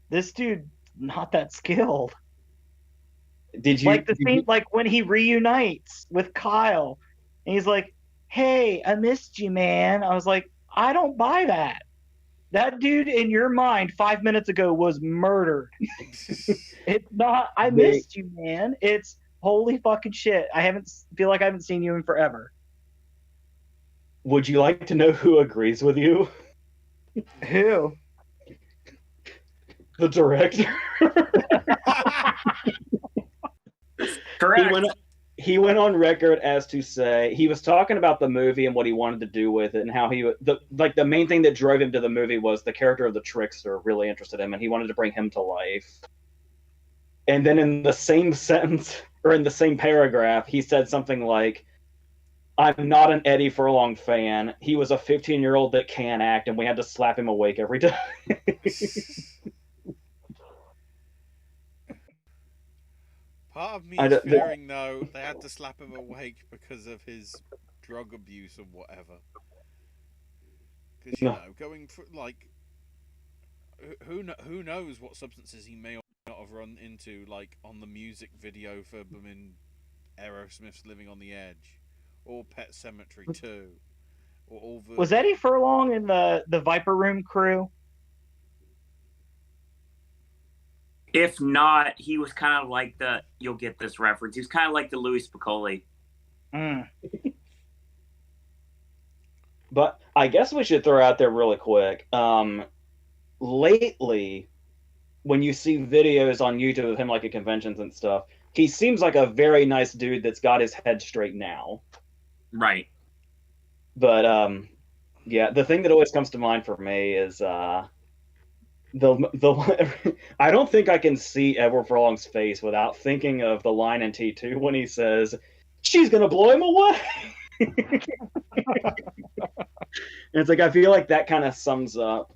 this dude not that skilled.
Did you
like the scene, like when he reunites with Kyle, and he's like, "Hey, I missed you, man." I was like, I don't buy that. That dude in your mind 5 minutes ago was murdered. It's not. I
They-
missed you, man. It's holy fucking shit. I feel like I haven't seen you in forever.
Would you like to know who agrees with you?
Who?
The director.
Correct.
He went on record as to say he was talking about the movie and what he wanted to do with it, and how the main thing that drove him to the movie was the character of the trickster really interested him, and he wanted to bring him to life. And then in the same sentence or in the same paragraph, he said something like, "I'm not an Eddie Furlong fan. He was a 15-year-old that can act, and we had to slap him awake every day."
Part of me
I
is
don't-
fearing, though, they had to slap him awake because of his drug abuse or whatever. Because, you
No.
know, going for, like, who knows what substances he may or may not have run into, like, on the music video for Aerosmith's Living on the Edge, or Pet Sematary 2, or all the...
Was Eddie Furlong in the Viper Room crew?
If not, he was kind of like you'll get this reference. He was kind of like the Louis Piccoli.
Mm.
But I guess we should throw out there really quick. Lately, when you see videos on YouTube of him like at conventions and stuff, he seems like a very nice dude that's got his head straight now.
Right.
But yeah, the thing that always comes to mind for me is the I don't think I can see Edward Furlong's face without thinking of the line in T2 when he says, "She's gonna blow him away." And it's like, I feel like that kind of sums up.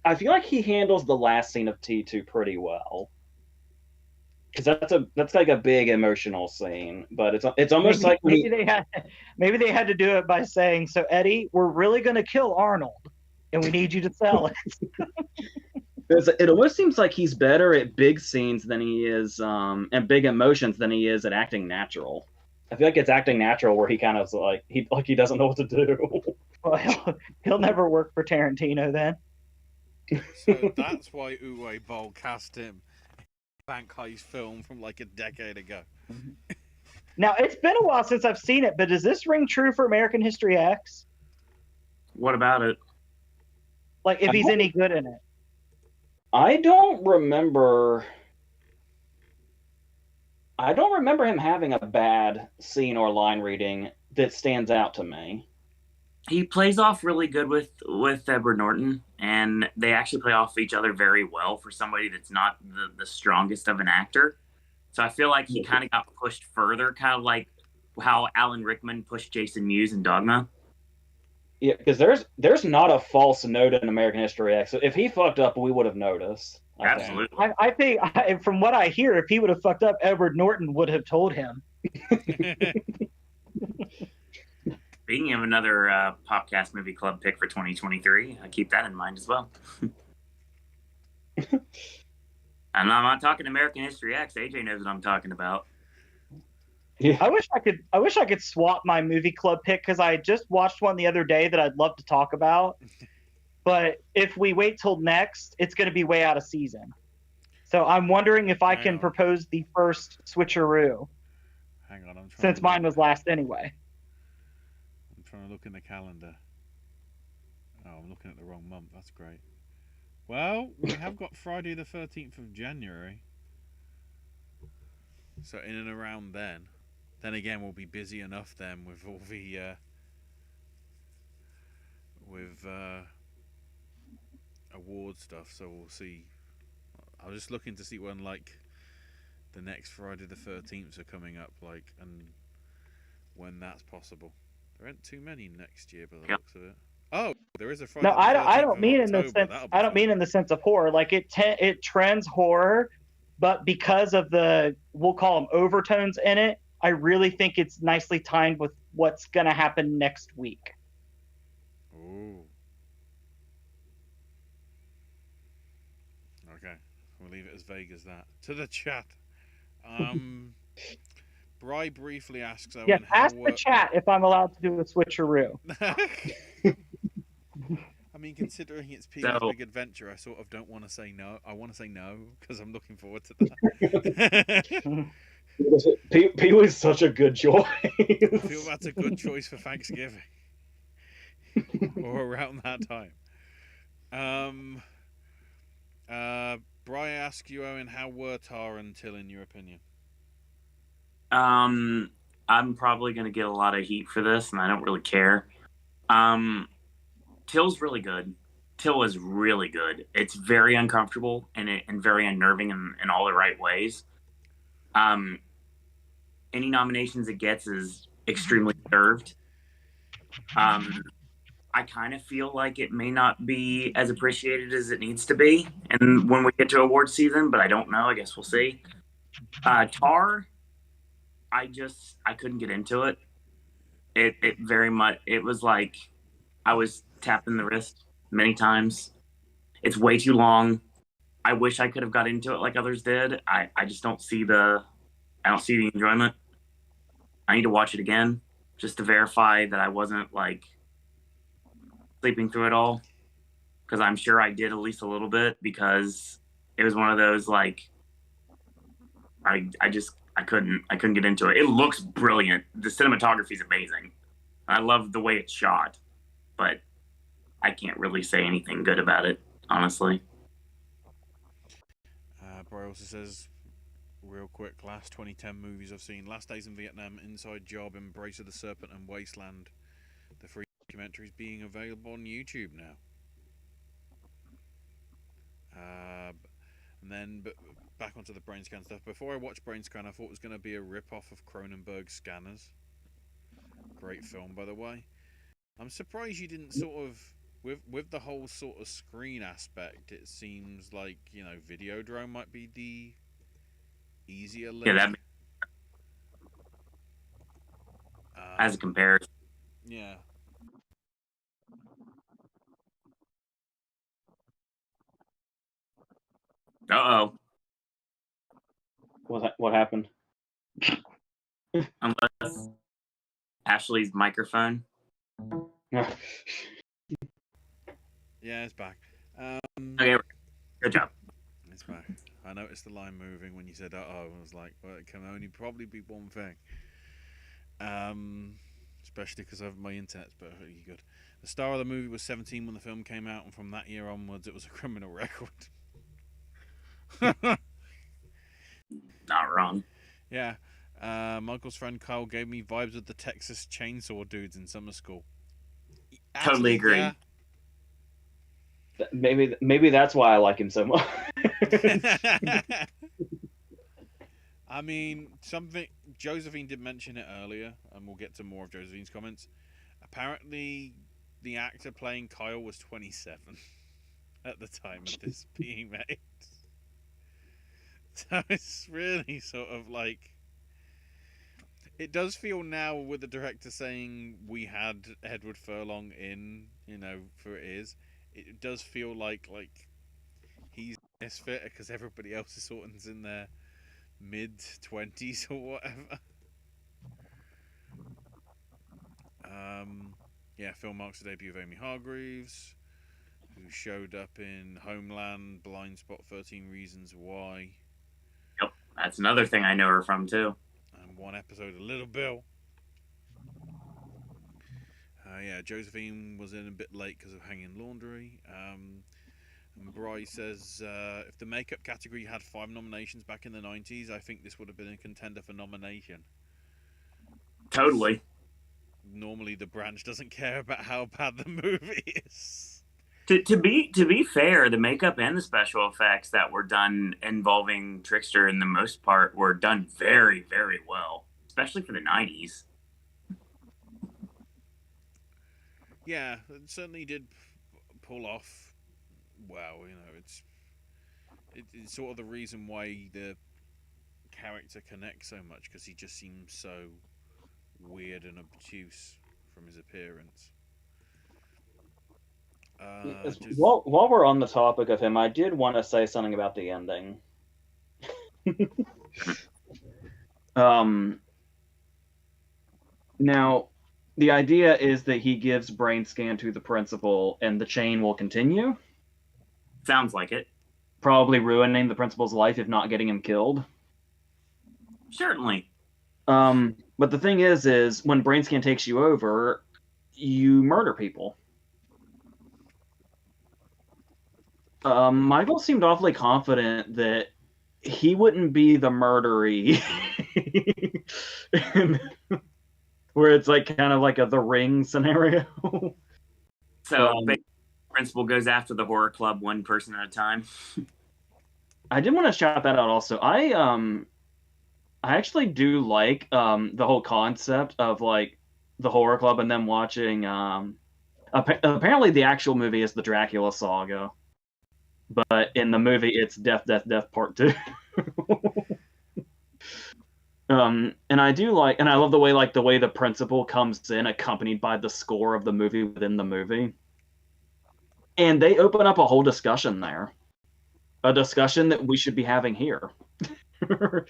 I feel like he handles the last scene of T2 pretty well, because that's like a big emotional scene. But it's almost like
maybe they had to do it by saying, "So Eddie, we're really gonna kill Arnold, and we need you to sell it."
it almost seems like he's better at big scenes than he is and big emotions than he is at acting natural. I feel like it's acting natural where he kind of like he doesn't know what to do.
Well, he'll never work for Tarantino then.
So that's why Uwe Boll cast him in a bank heist film from like a decade ago.
Now, it's been a while since I've seen it, but does this ring true for American History X?
What about it?
Like, if he's any good in it?
I don't remember him having a bad scene or line reading that stands out to me.
He plays off really good with Edward Norton, and they actually play off each other very well for somebody that's not the strongest of an actor. So I feel like he kind of got pushed further, kind of like how Alan Rickman pushed Jason Mewes in Dogma.
Yeah, because there's not a false note in American History X. So if he fucked up, we would have noticed. I think.
Absolutely.
I think, from what I hear, if he would have fucked up, Edward Norton would have told him.
Speaking of another Popcast Movie Club pick for 2023, I keep that in mind as well. I'm not talking American History X. AJ knows what I'm talking about.
Yeah.
I wish I could swap my movie club pick, because I just watched one the other day that I'd love to talk about. But if we wait till next, it's going to be way out of season. So I'm wondering if I can propose the first switcheroo,
Hang on, I'm trying.
since mine was last anyway.
I'm trying to look in the calendar. Oh, I'm looking at the wrong month. That's great. Well, we have got Friday the 13th of January. So in and around then. Then again, we'll be busy enough then with all the award stuff. So we'll see. I was just looking to see when like the next Friday the 13th are coming up, like, and when that's possible. There aren't too many next year, by the looks of it. Oh, there is a Friday.
No,
the
I
13th
don't
of
mean in the
October.
sense.
That'll be
I don't
fun.
mean in the sense of horror. Like it trends horror, but because of the, we'll call them overtones in it, I really think it's nicely timed with what's going to happen next week.
Ooh. Okay, we'll leave it as vague as that. To the chat. Bri briefly asks Owen
Yes,
how
ask the chat if I'm allowed to do a switcheroo.
I mean, considering it's Pee-wee's
So-
Big Adventure, I sort of don't want to say no. I want to say no because I'm looking forward to that.
Pee-wee's such a good choice.
I feel that's a good choice for Thanksgiving or around that time. Brian asks you, Owen, how were Tara and Till in your opinion?
I'm probably gonna get a lot of heat for this, and I don't really care. Till's really good. Till is really good. It's very uncomfortable and very unnerving in all the right ways. Any nominations it gets is extremely deserved. I kind of feel like it may not be as appreciated as it needs to be, and when we get to award season, but I don't know. I guess we'll see. Tar, I couldn't get into it. It very much. It was like I was tapping the wrist many times. It's way too long. I wish I could have got into it like others did. I just don't see the enjoyment. I need to watch it again just to verify that I wasn't like sleeping through it all, because I'm sure I did at least a little bit, because it was one of those like I couldn't get into it. It looks brilliant. The cinematography is amazing. I love the way it's shot, but I can't really say anything good about it, honestly.
Brian also says, real quick, last 2010 movies I've seen: Last Days in Vietnam, Inside Job, Embrace of the Serpent, and Wasteland. The free documentaries being available on YouTube now. And then back onto the Brainscan stuff. Before I watched Brainscan, I thought it was going to be a rip-off of Cronenberg's Scanners. Great film, by the way. I'm surprised you didn't sort of, with the whole sort of screen aspect, it seems like, Videodrome might be the easier link.
Yeah, that as a comparison.
Yeah.
Uh-oh.
What happened?
Unless Ashley's microphone.
Yeah, it's back.
Okay, good job.
It's back. I noticed the line moving when you said "uh-oh." I was like, well, it can only probably be one thing. Especially because my internet's perfectly good. The star of the movie was 17 when the film came out, and from that year onwards, it was a criminal record.
Not wrong.
Yeah. Michael's friend Kyle gave me vibes of the Texas Chainsaw Dudes in summer school.
Totally agree.
Yeah.
Maybe that's why I like him so much.
I mean, something Josephine did mention it earlier, and we'll get to more of Josephine's comments. Apparently, the actor playing Kyle was 27 at the time of this being made. So it's really sort of like, it does feel now with the director saying we had Edward Furlong in, for it is. It does feel like he's misfit because everybody else is sort of in their mid-20s or whatever. Film marks the debut of Amy Hargreaves, who showed up in Homeland, Blind Spot, 13 Reasons Why.
Yep, that's another thing I know her from too.
And one episode of Little Bill. Josephine was in a bit late because of hanging laundry. And Bry says, if the makeup category had 5 nominations back in the 90s, I think this would have been a contender for nomination.
Totally.
Normally the branch doesn't care about how bad the movie is.
To be fair, the makeup and the special effects that were done involving Trickster, in the most part, were done very, very well, especially for the 90s.
Yeah, it certainly did pull off well. It's sort of the reason why the character connects so much, because he just seems so weird and obtuse from his appearance.
While we're on the topic of him, I did want to say something about the ending. Now, The idea is that he gives Brainscan to the principal, and the chain will continue,
Sounds like it.
probably ruining the principal's life, if not getting him killed.
Certainly.
But the thing is when Brainscan takes you over, you murder people. Michael seemed awfully confident that he wouldn't be the murdery. Where it's like kind of like The Ring scenario.
So the principal goes after the horror club one person at a time.
I did want to shout that out also. I actually do like the whole concept of like the horror club and them watching apparently the actual movie is the Dracula saga. But in the movie it's Death, Death, Death Part 2. And I do like, and I love the way the principal comes in accompanied by the score of the movie within the movie. And they open up a whole discussion there. A discussion that we should be having here. And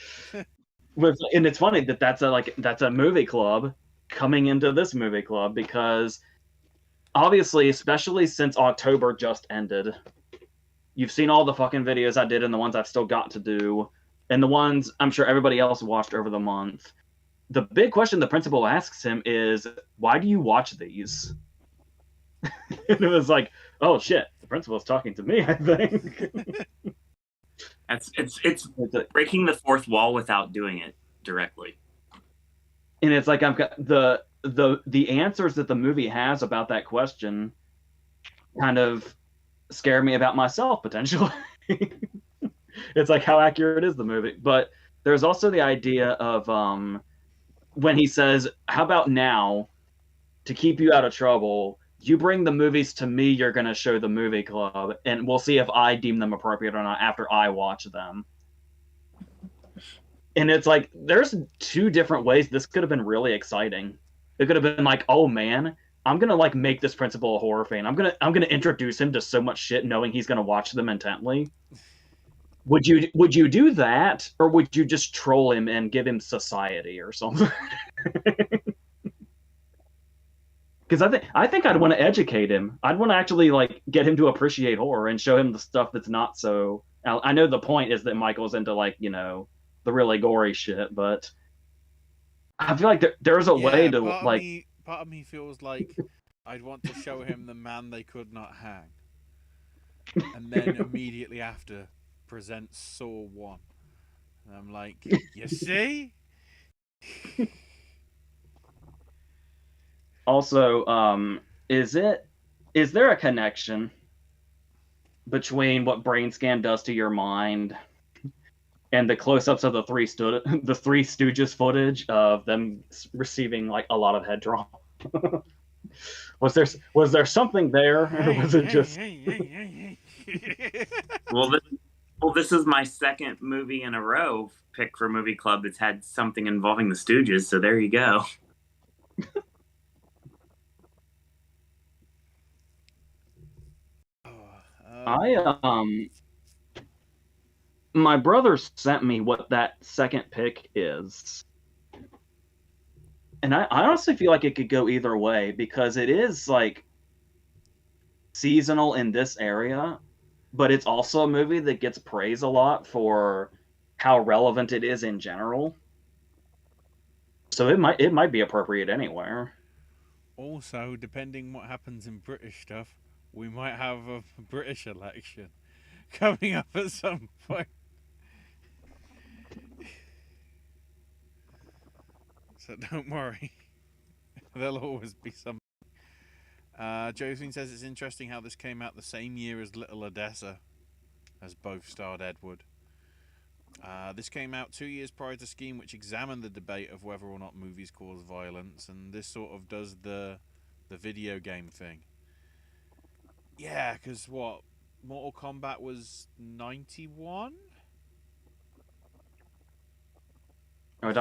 it's funny that that's a movie club coming into this movie club, because obviously, especially since October just ended, you've seen all the fucking videos I did and the ones I've still got to do, and the ones I'm sure everybody else watched over the month. The big question the principal asks him is, why do you watch these? And it was like, oh shit, the principal's talking to me, I think.
It's breaking the fourth wall without doing it directly.
And it's like I've got the answers that the movie has about that question kind of scare me about myself potentially. It's like, how accurate is the movie? But there's also the idea of when he says, how about now, to keep you out of trouble, you bring the movies to me, you're going to show the movie club, and we'll see if I deem them appropriate or not after I watch them. And it's like, there's two different ways this could have been really exciting. It could have been like, oh man, I'm going to like make this principal a horror fan. I'm going to introduce him to so much shit knowing he's going to watch them intently. Would you do that, or would you just troll him and give him Society or something? Because I think I'd want to educate him. I'd want to actually like get him to appreciate horror and show him the stuff that's not so. I know the point is that Michael's into like, you know, the really gory shit, but I feel like there's a way to like.
Part of me feels like I'd want to show him the man they could not hang, and then immediately after present Saw 1. And I'm like, you see?
Also, is there a connection between what Brainscan does to your mind and the close-ups of the Three Stooges footage of them receiving like a lot of head trauma? Was there something there, or was it just?
Well, this is my second movie in a row pick for Movie Club that's had something involving the Stooges. So there you go.
My brother sent me what that second pick is. And I honestly feel like it could go either way, because it is like seasonal in this area, but it's also a movie that gets praised a lot for how relevant it is in general. So it might be appropriate anywhere.
Also, depending what happens in British stuff, we might have a British election coming up at some point. So don't worry. There'll always be something. Josephine says it's interesting how this came out the same year as Little Odessa, as both starred Edward. This came out 2 years prior to Scheme, which examined the debate of whether or not movies cause violence, and this sort of does the video game thing. Yeah, because what? Mortal Kombat was 91?
Are we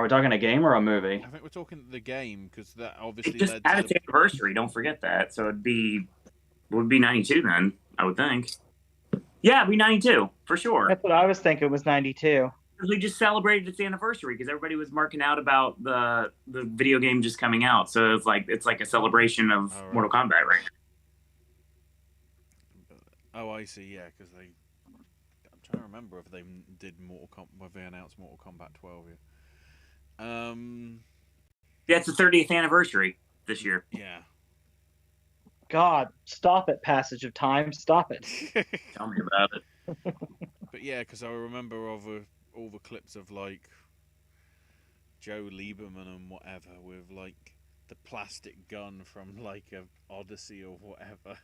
talking a game or a movie?
I think we're talking the game, because that obviously
it just
led
had
to
its anniversary. Don't forget that. So would be 92 then, I would think. Yeah, it'd be 92 for sure.
That's what I was thinking. Was 92.
we just celebrated its anniversary because everybody was marking out about the video game just coming out. So it's like a celebration of Mortal Kombat right
now. Oh, I see. Yeah, because I'm trying to remember if they did if they announced Mortal Kombat 12 yet.
Yeah, it's the 30th anniversary this year.
Yeah.
God, stop it, passage of time. Stop it.
Tell me about it.
But yeah, because I remember all the clips of like Joe Lieberman and whatever with like the plastic gun from like a Odyssey or whatever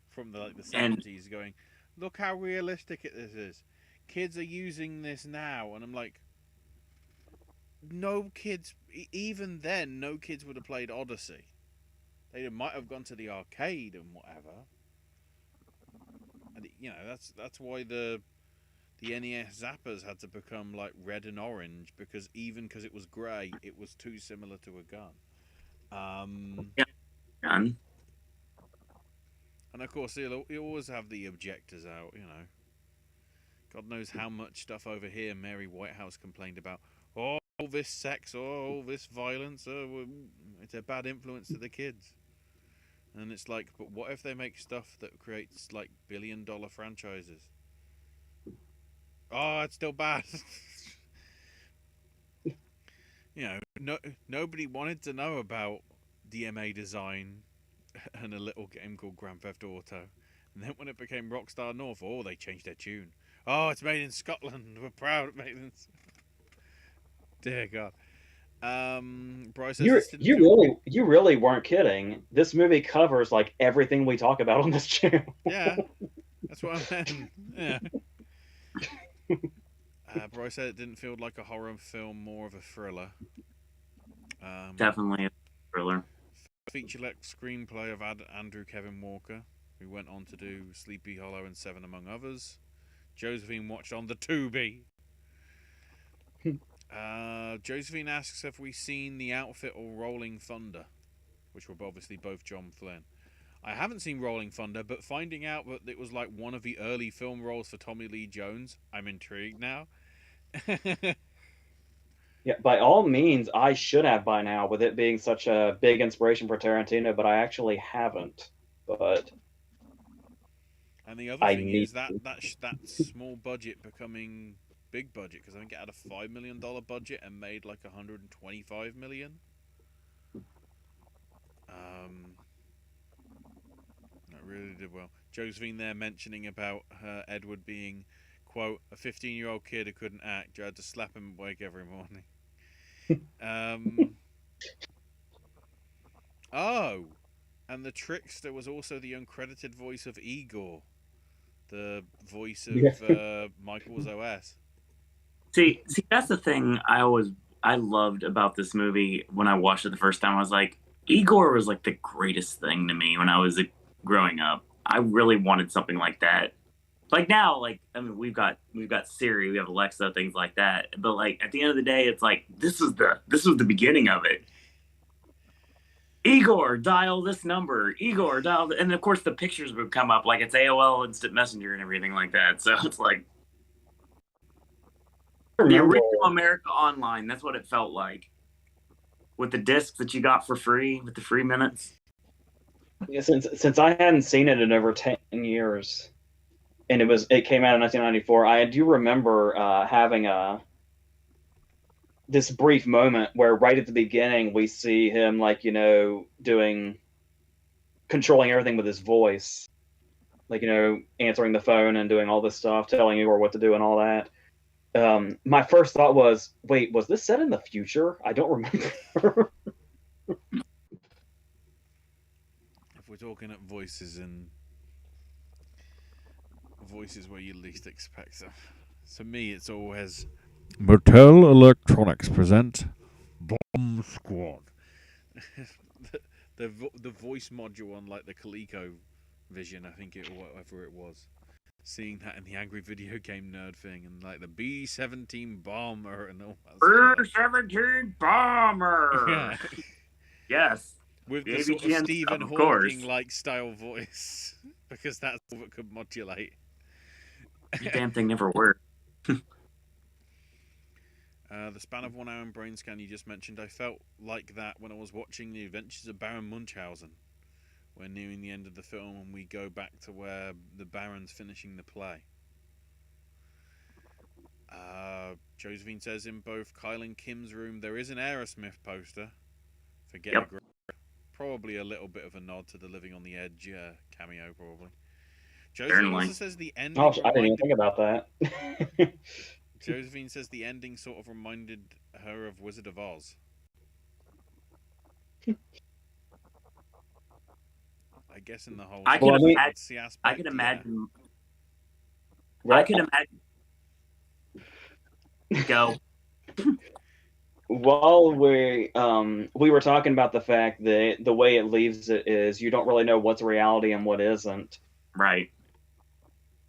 from the 70s going, look how realistic this is. Kids are using this now, and I'm like, no kids, even then, no kids would have played Odyssey. They might have gone to the arcade and whatever. And that's why the NES Zappers had to become like red and orange, because it was grey, it was too similar to a gun.
Yeah. Gun.
And of course, you always have the objectors out, God knows how much stuff over here Mary Whitehouse complained about. Oh, all this sex, all this violence, it's a bad influence to the kids. And it's like, but what if they make stuff that creates like billion-dollar franchises? Oh, it's still bad. Nobody wanted to know about DMA design and a little game called Grand Theft Auto. And then when it became Rockstar North, they changed their tune. Oh, it's made in Scotland. We're proud of made in. Dear God. Bryce says
you really weren't kidding. This movie covers like everything we talk about on this channel.
Yeah, that's what I meant. Yeah. Bryce said it didn't feel like a horror film, more of a thriller.
Definitely a thriller.
Feature-length screenplay of Andrew Kevin Walker, who went on to do Sleepy Hollow and Seven among others. Josephine watched on the Tubi. Josephine asks, have we seen The Outfit or Rolling Thunder? Which were obviously both John Flynn. I haven't seen Rolling Thunder, but finding out that it was like one of the early film roles for Tommy Lee Jones, I'm intrigued now.
Yeah, by all means, I should have by now, with it being such a big inspiration for Tarantino, but I actually haven't. But
and the other thing is that small budget becoming big budget, because I think it had a $5 million budget and made like $125 million. That really did well. Josephine there mentioning about Edward being, quote, a 15-year-old kid who couldn't act. You had to slap him awake every morning. Oh, and the trickster was also the uncredited voice of Igor, the voice of Michael's OS.
See, that's the thing I loved about this movie when I watched it the first time. I was like, Igor was like the greatest thing to me when I was growing up. I really wanted something like that. Like now, we've got Siri, we have Alexa, things like that. But like at the end of the day, it's like this was the beginning of it. Igor, dial this number. Igor, dial, and of course the pictures would come up like it's AOL Instant Messenger and everything like that. So it's like the original America Online. That's what it felt like, with the discs that you got for free, with the free minutes.
Yeah, since I hadn't seen it in over 10 years, and it came out in 1994, I do remember having this brief moment where right at the beginning we see him controlling everything with his voice, answering the phone and doing all this stuff, telling you what to do and all that. My first thought was, wait, was this set in the future? I don't remember.
If we're talking at voices where you least expect them. To me, it's always Mattel Electronics present Bomb Squad. the voice module on like the Coleco Vision, I think whatever it was. Seeing that in the Angry Video Game Nerd thing, and like the B-17 bomber and all that.
B-17 bomber.
Yeah.
Yes.
With the sort of Stephen Hawking like style voice, because that's all it could modulate.
The damn thing never worked.
The span of 1 hour in Brainscan you just mentioned, I felt like that when I was watching The Adventures of Baron Munchausen. We're nearing the end of the film and we go back to where the Baron's finishing the play. Josephine says in both Kyle and Kim's room there is an Aerosmith poster. Forget a grip. Probably a little bit of a nod to the Living on the Edge cameo, probably. Josephine also says the ending.
Oh, I didn't even think about that.
Josephine says the ending sort of reminded her of Wizard of Oz. I guess in the whole
I can imagine.
aspect,
I can imagine.
Right.
I can imagine. Go.
While we were talking about the fact that the way it leaves it is you don't really know what's reality and what isn't.
Right.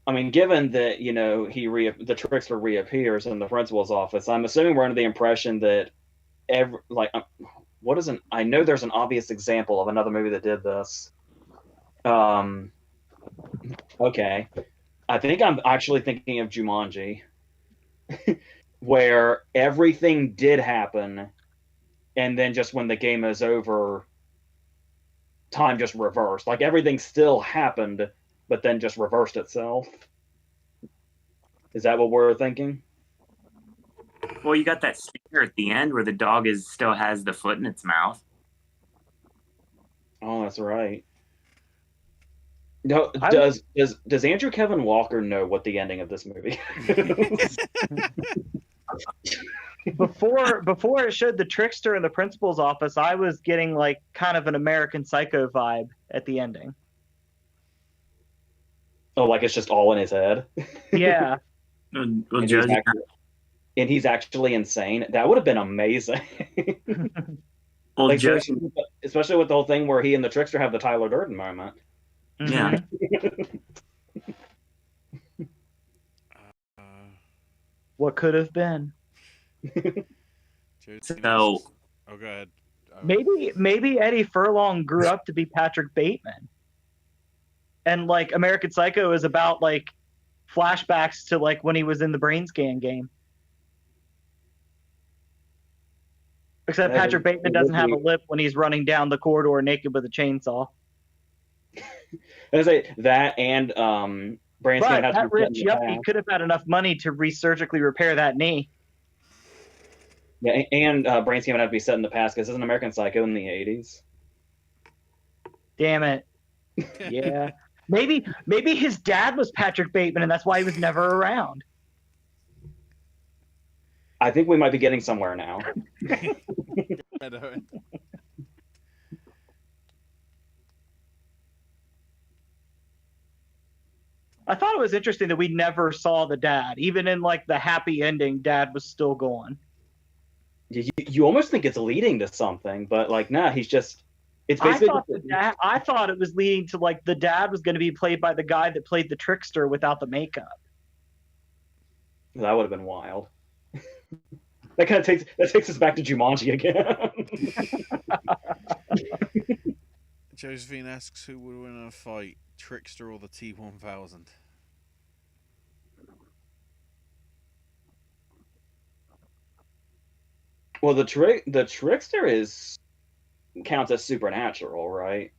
I mean, given that, you know, the trickster reappears in the principal's office, I'm assuming we're under the impression that I know there's an obvious example of another movie that did this. Okay. I think I'm actually thinking of Jumanji, where everything did happen, and then just when the game is over, time just reversed. Like everything still happened, but then just reversed itself. Is that what we're thinking?
Well, you got that stinger at the end where the dog still has the foot in its mouth.
Oh, that's right. No, does Andrew Kevin Walker know what the ending of this movie is?
Before it showed the trickster in the principal's office, I was getting like kind of an American Psycho vibe at the ending.
Oh, like it's just all in his head?
Yeah.
And he's actually insane. That would have been amazing.
Well,
like, especially with the whole thing where he and the trickster have the Tyler Durden moment.
Yeah.
What could have been?
So,
go ahead.
Maybe Eddie Furlong grew up to be Patrick Bateman, and like American Psycho is about like flashbacks to like when he was in the Brainscan game. Except Patrick Bateman doesn't have a lip when he's running down the corridor naked with a chainsaw.
I say that, and Brainscan
but that rich yuppie could have had enough money to resurgically repair that knee.
Yeah, and Brainscan would have to be set in the past because it's an American Psycho in the 80s.
Damn it. Yeah. Maybe his dad was Patrick Bateman and that's why he was never around.
I think we might be getting somewhere now.
I thought it was interesting that we never saw the dad. Even in like the happy ending, dad was still gone.
You almost think it's leading to something, but like, nah, he's just. It's basically.
I thought it was leading to like the dad was going to be played by the guy that played the trickster without the makeup.
That would have been wild. That kind of takes us back to Jumanji again.
Josephine asks who would win in a fight, Trickster or the T-1000?
Well, the Trickster counts as supernatural, right?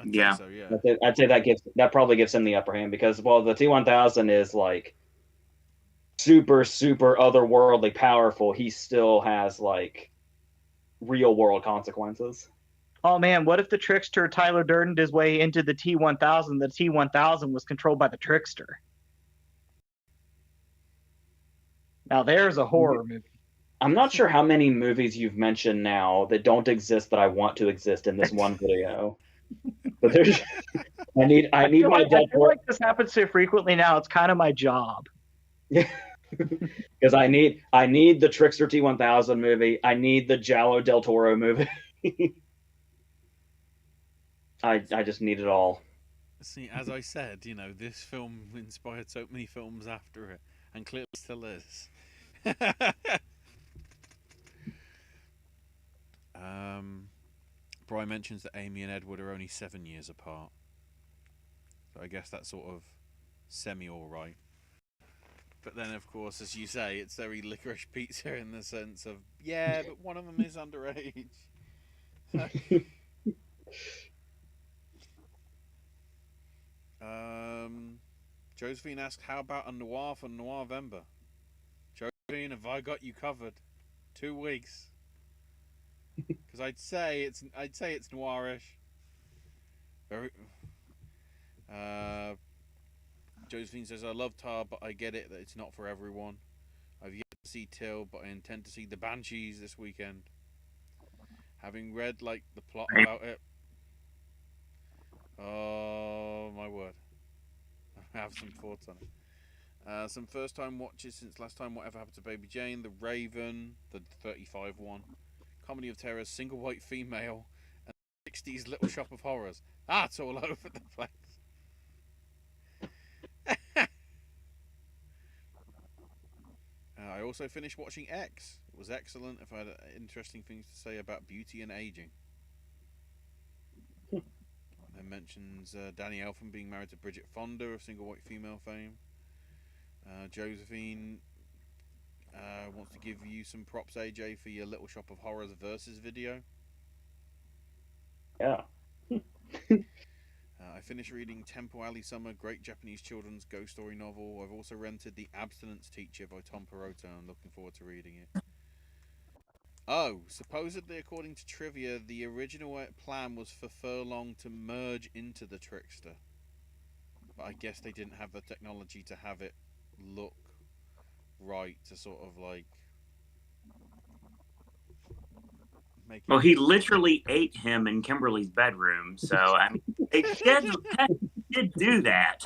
Yeah.
So, yeah.
I'd say that probably gives him the upper hand because, well, the T-1000 is like super otherworldly powerful. He still has like real world consequences.
Oh man, what if the trickster Tyler Durden his way into the T-1000? The T-1000 was controlled by the trickster. Now there's a horror movie.
I'm not sure how many movies you've mentioned now that don't exist that I want to exist in this one video. But there's, I need my
I feel like this happens so frequently now. It's kind of my job.
Because I need the Trickster T-1000 movie. I need the Giallo del Toro movie. I just need it all.
See, as I said, you know, this film inspired so many films after it, and clearly still is. Brian mentions that Amy and Edward are only 7 years apart, so I guess that's sort of semi all right. But then, of course, as you say, it's very licorice pizza in the sense of, yeah, but one of them is underage. Josephine asked, how about a noir for Noirvember? Josephine, have I got you covered? 2 weeks. Because I'd say it's noirish. Very. Josephine says, I love Tar, but I get it that it's not for everyone. I've yet to see Till, but I intend to see The Banshees this weekend. Having read, like, the plot about it. Oh, my word. I have some thoughts on it. Some first-time watches since last time Whatever Happened to Baby Jane, The Raven, the 35 one, Comedy of Terrors, Single White Female, and 60s Little Shop of Horrors. It's all over the place. I also finished watching X. It was excellent. If I had interesting things to say about beauty and aging. It mentions Danny Elfman being married to Bridget Fonda of Single White Female fame. Josephine wants to give you some props, AJ, for your Little Shop of Horrors versus video.
Yeah.
I finished reading Temple Alley Summer, great Japanese children's ghost story novel. I've also rented The Abstinence Teacher by Tom Perrotta. I'm looking forward to reading it. Oh, supposedly, according to trivia, the original plan was for Furlong to merge into the Trickster. But I guess they didn't have the technology to have it look right to sort of like make it.
Well, he literally ate him in Kimberly's bedroom, so I mean, they did do that.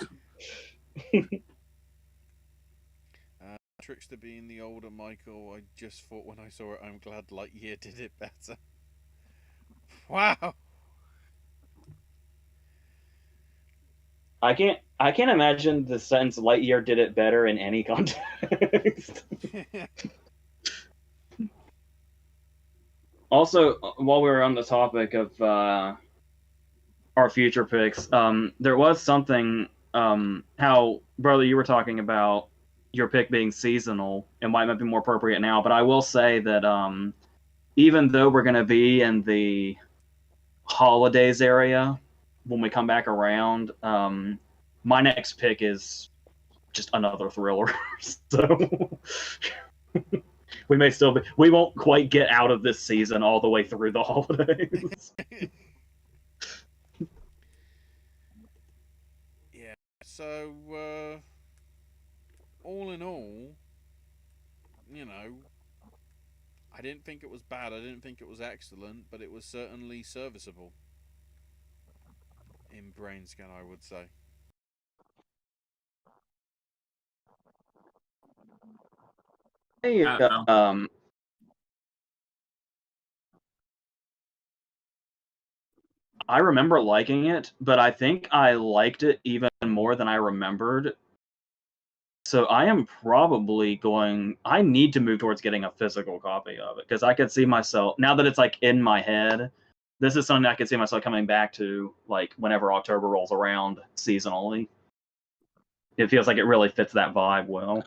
Trickster being the older Michael, I just thought when I saw it, I'm glad Lightyear did it better. Wow.
I can't imagine the sentence Lightyear did it better in any context. Also, while we were on the topic of our future picks, there was something how, brother, you were talking about your pick being seasonal and why it might be more appropriate now, but I will say that even though we're going to be in the holidays area when we come back around, my next pick is just another thriller. So we won't quite get out of this season all the way through the holidays.
Yeah, so all in all, you know, I didn't think it was bad, I didn't think it was excellent, but it was certainly serviceable in Brainscan, I would say.
Hey, I remember liking it, but I think I liked it even more than I remembered. So I am probably I need to move towards getting a physical copy of it, because I could see myself, now that it's like in my head, this is something I could see myself coming back to, like whenever October rolls around seasonally. It feels like it really fits that vibe well.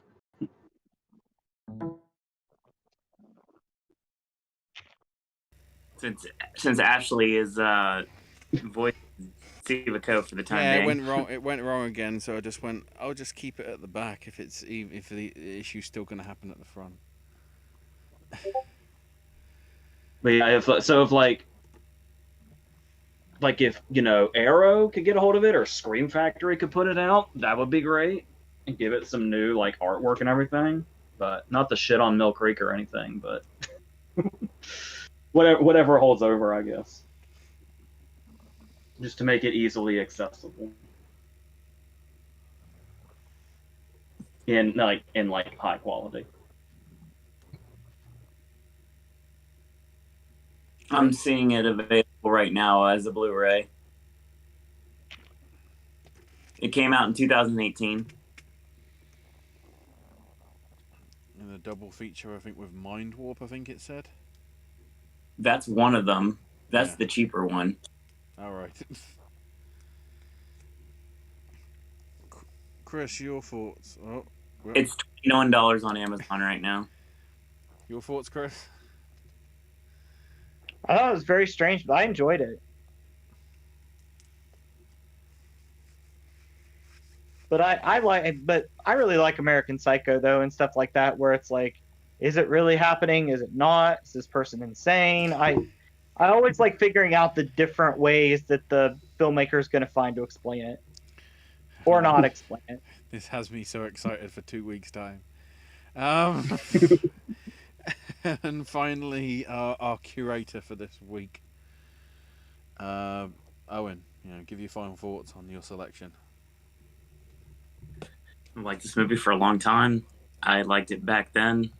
Since Ashley is voice Civico for the time being.
It went wrong again. So I just went, I'll just keep it at the back if the issue's still going to happen at the front.
But yeah, if Arrow could get a hold of it, or Scream Factory could put it out, that would be great and give it some new like artwork and everything. But not the shit on Mill Creek or anything, but whatever holds over, I guess. Just to make it easily accessible. In high quality.
I'm seeing it available right now as a Blu-ray. It came out in 2018.
In a double feature, I think, with Mind Warp, I think it said.
That's one of them. That's the cheaper one.
All right. Chris, your thoughts?
It's $89 on Amazon right now.
Your thoughts, Chris?
I thought it was very strange, but I enjoyed it. But I really like American Psycho though, and stuff like that, where it's like, is it really happening? Is it not? Is this person insane? I always like figuring out the different ways that the filmmaker is going to find to explain it, or not explain it.
This has me so excited for 2 weeks' time. And finally, our curator for this week, Owen. Give your final thoughts on your selection.
I've liked this movie for a long time. I liked it back then.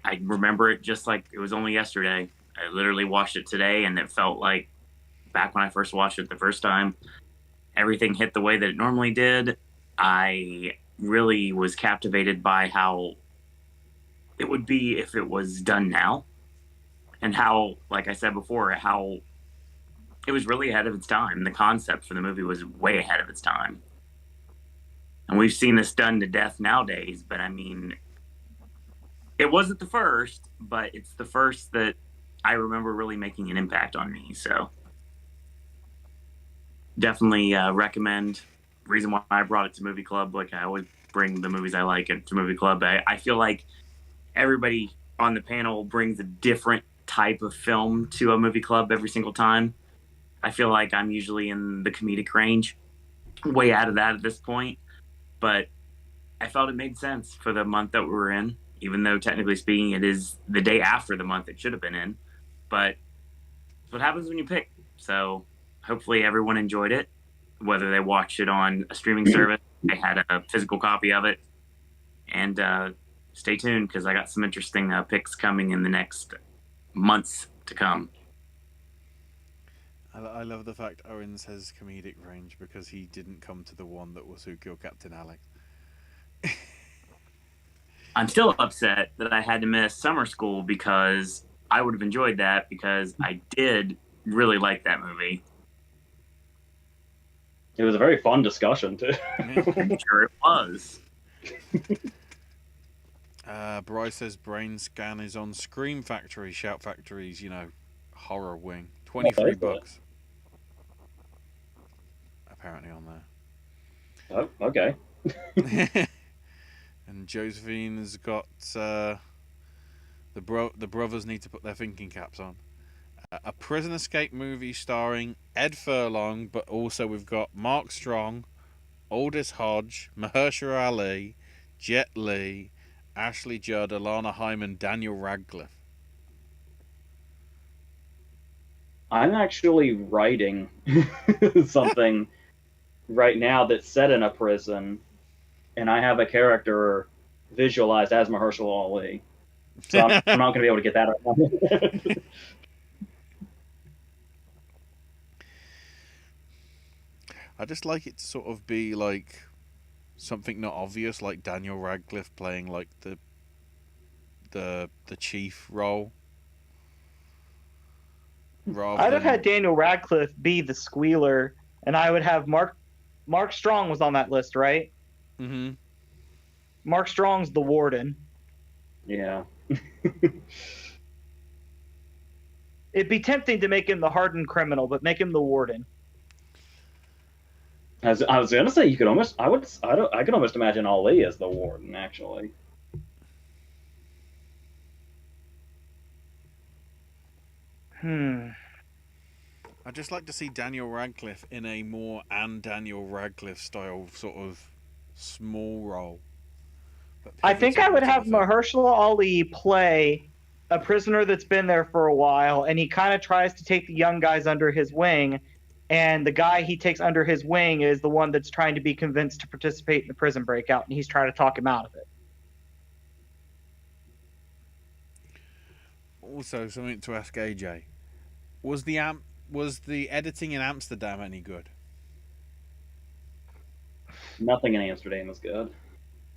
I remember it just like it was only yesterday. I literally watched it today, and it felt like back when I first watched it the first time. Everything hit the way that it normally did. I really was captivated by how it would be if it was done now, and how, like I said before, how it was really ahead of its time. The concept for the movie was way ahead of its time. And we've seen this done to death nowadays, but I mean, it wasn't the first, but it's the first that I remember really making an impact on me. So definitely recommend. Reason why I brought it to Movie Club, like I always bring the movies I like to Movie Club. I feel like everybody on the panel brings a different type of film to a movie club every single time. I feel like I'm usually in the comedic range, way out of that at this point. But I felt it made sense for the month that we're in, even though technically speaking it is the day after the month it should have been in. But it's what happens when you pick. So hopefully everyone enjoyed it, whether they watched it on a streaming service, they had a physical copy of it. And stay tuned, because I got some interesting picks coming in the next months to come.
I love the fact Owen says comedic range, because he didn't come to the one that was Who Killed Captain Alex.
I'm still upset that I had to miss summer school, because I would have enjoyed that, because I did really like that movie.
It was a very fun discussion, too.
I'm sure it was.
Bryce says Brainscan is on Scream Factory, Shout Factory's, horror wing. $23. Apparently on there.
Oh, okay.
And Josephine's got the brothers need to put their thinking caps on. A prison escape movie starring Ed Furlong, but also we've got Mark Strong, Aldous Hodge, Mahershala Ali, Jet Li, Ashley Judd, Alana Hyman, Daniel Radcliffe.
I'm actually writing something right now that's set in a prison, and I have a character visualized as Mahershala Ali. So I'm not going to be able to get that out.
I just like it to sort of be like something not obvious, like Daniel Radcliffe playing like the chief role.
I'd have had Daniel Radcliffe be the squealer, and I would have Mark Strong was on that list, right?
Mm-hmm.
Mark Strong's the warden.
Yeah.
It'd be tempting to make him the hardened criminal, but make him the warden.
As I was gonna say, you could almost, I could almost imagine Ali as the warden, actually.
I'd just like to see Daniel Radcliffe in a more Daniel Radcliffe style sort of small role.
I think I would have Mahershala Ali play a prisoner that's been there for a while, and he kind of tries to take the young guys under his wing, and the guy he takes under his wing is the one that's trying to be convinced to participate in the prison breakout, and he's trying to talk him out of it.
Also, something to ask AJ: was the editing in Amsterdam any good?
Nothing in Amsterdam is good.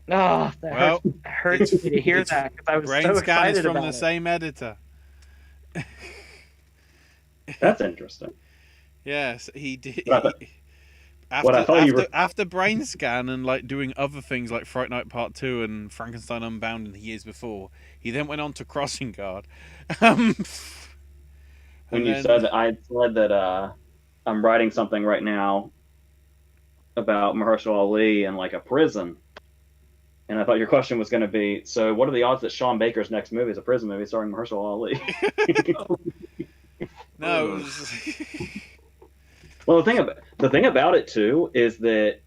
Oh, that hurts me to hear that, because I was so excited
Brainscan is from
about
the
it.
same editor.
That's interesting.
Yes, he did.
What I thought you were.
After Brainscan and like doing other things like Fright Night Part 2 and Frankenstein Unbound in the years before, he then went on to Crossing Guard.
When
And
you
then,
said that, I said that I'm writing something right now about Mahershala Ali in like a prison, and I thought your question was going to be, so what are the odds that Sean Baker's next movie is a prison movie starring Mahershala Ali?
no, it was...
Well, the thing about it too is that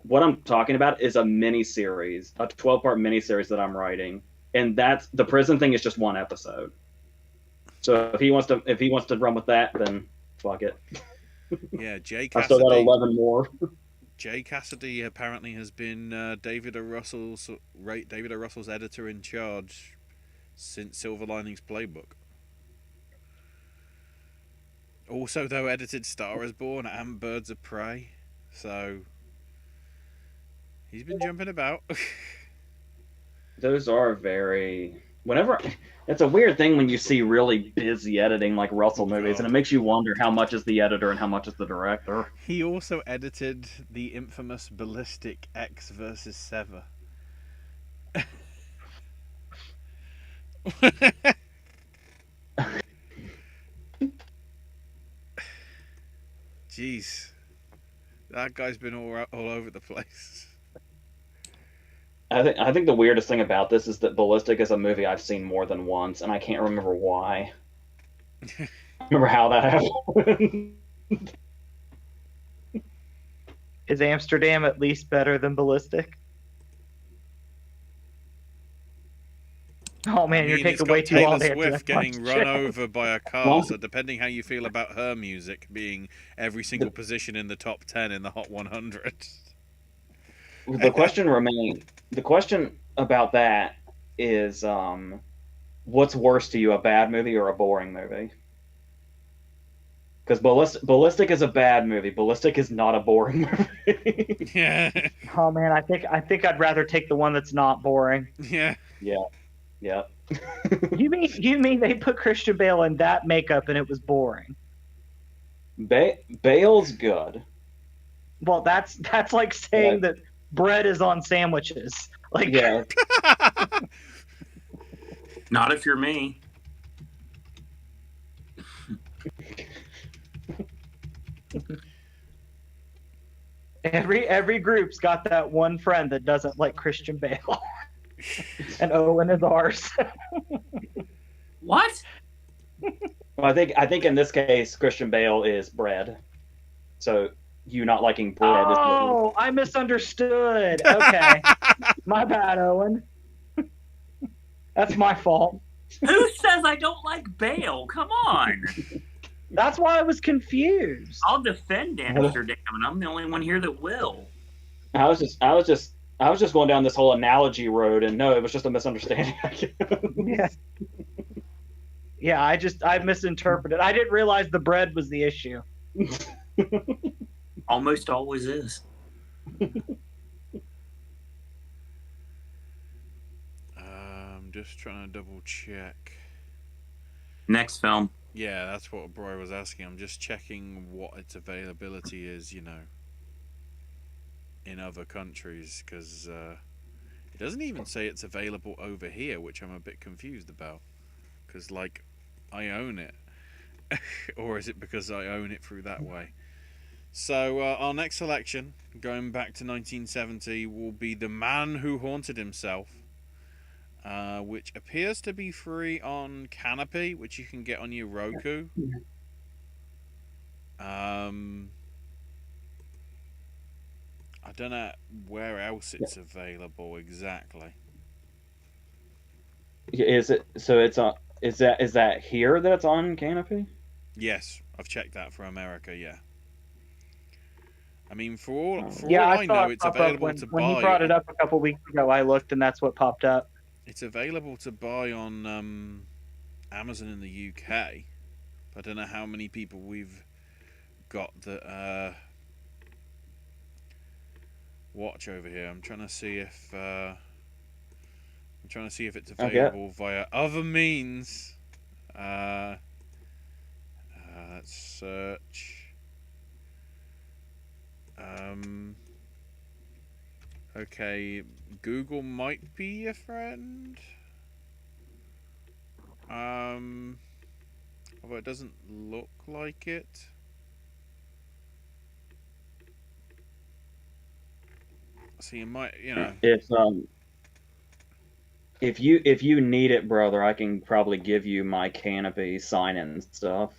what I'm talking about is a mini series, a 12-part mini series that I'm writing, and that's the prison thing is just one episode. So if he wants to run with that, then fuck it.
Yeah, Jay
I still got
Cassidy.
11 more.
Jay Cassidy apparently has been David O. Russell's editor in charge since Silver Linings Playbook. Also, though, edited Star is Born and Birds of Prey, so he's been jumping about.
Those are very. Whenever it's a weird thing when you see really busy editing like Russell movies, and it makes you wonder how much is the editor and how much is the director.
He also edited the infamous Ballistic X vs. Sever. Jeez, that guy's been all over the place.
I think the weirdest thing about this is that Ballistic is a movie I've seen more than once, and I can't remember why. Remember how that happened?
Is Amsterdam at least better than Ballistic? Oh man, you're taking way too long to answer
Swift
that
getting
question.
run over by a car, so depending how you feel about her music being every single position in the top 10 in the Hot 100.
The question remains. The question about that is, what's worse to you, a bad movie or a boring movie? Because Ballistic is a bad movie. Ballistic is not a boring movie.
Yeah.
Oh man, I think I'd rather take the one that's not boring.
Yeah.
Yeah.
You mean they put Christian Bale in that makeup and it was boring?
Bale's good.
Well, that's like saying that bread is on sandwiches. Like,
Yeah.
Not if you're me.
every group's got that one friend that doesn't like Christian Bale. And Owen is ours.
What?
Well, I think in this case Christian Bale is bread. So you not liking bread is
Oh, I misunderstood. Okay. My bad, Owen. That's my fault.
Who says I don't like Bale? Come on.
That's why I was confused.
I'll defend Amsterdam, and I'm the only one here that will.
I was just going down this whole analogy road, and no, it was just a misunderstanding.
Yeah. Yeah, I misinterpreted. I didn't realize the bread was the issue.
Almost always is.
I'm just trying to double check.
Next film.
Yeah, that's what Bri was asking. I'm just checking what its availability is, in other countries, because it doesn't even say it's available over here, which I'm a bit confused about. Because, I own it. Or is it because I own it through that way? So, our next selection, going back to 1970, will be The Man Who Haunted Himself, which appears to be free on Canopy, which you can get on your Roku. I don't know where else it's available exactly.
Is it? So it's on. Is that here that it's on Canopy?
Yes, I've checked that for America. Yeah. I mean, for all
I
I
saw
know,
it
it's
pop up
available
when
to buy.
when you brought it up a couple weeks ago. I looked, and that's what popped up.
It's available to buy on Amazon in the UK. I don't know how many people we've got that watch over here. I'm trying to see if it's available via other means. Let's search. Okay, Google might be a friend. Although it doesn't look like it. So you might,
If you need it, brother, I can probably give you my Canopy sign-in stuff.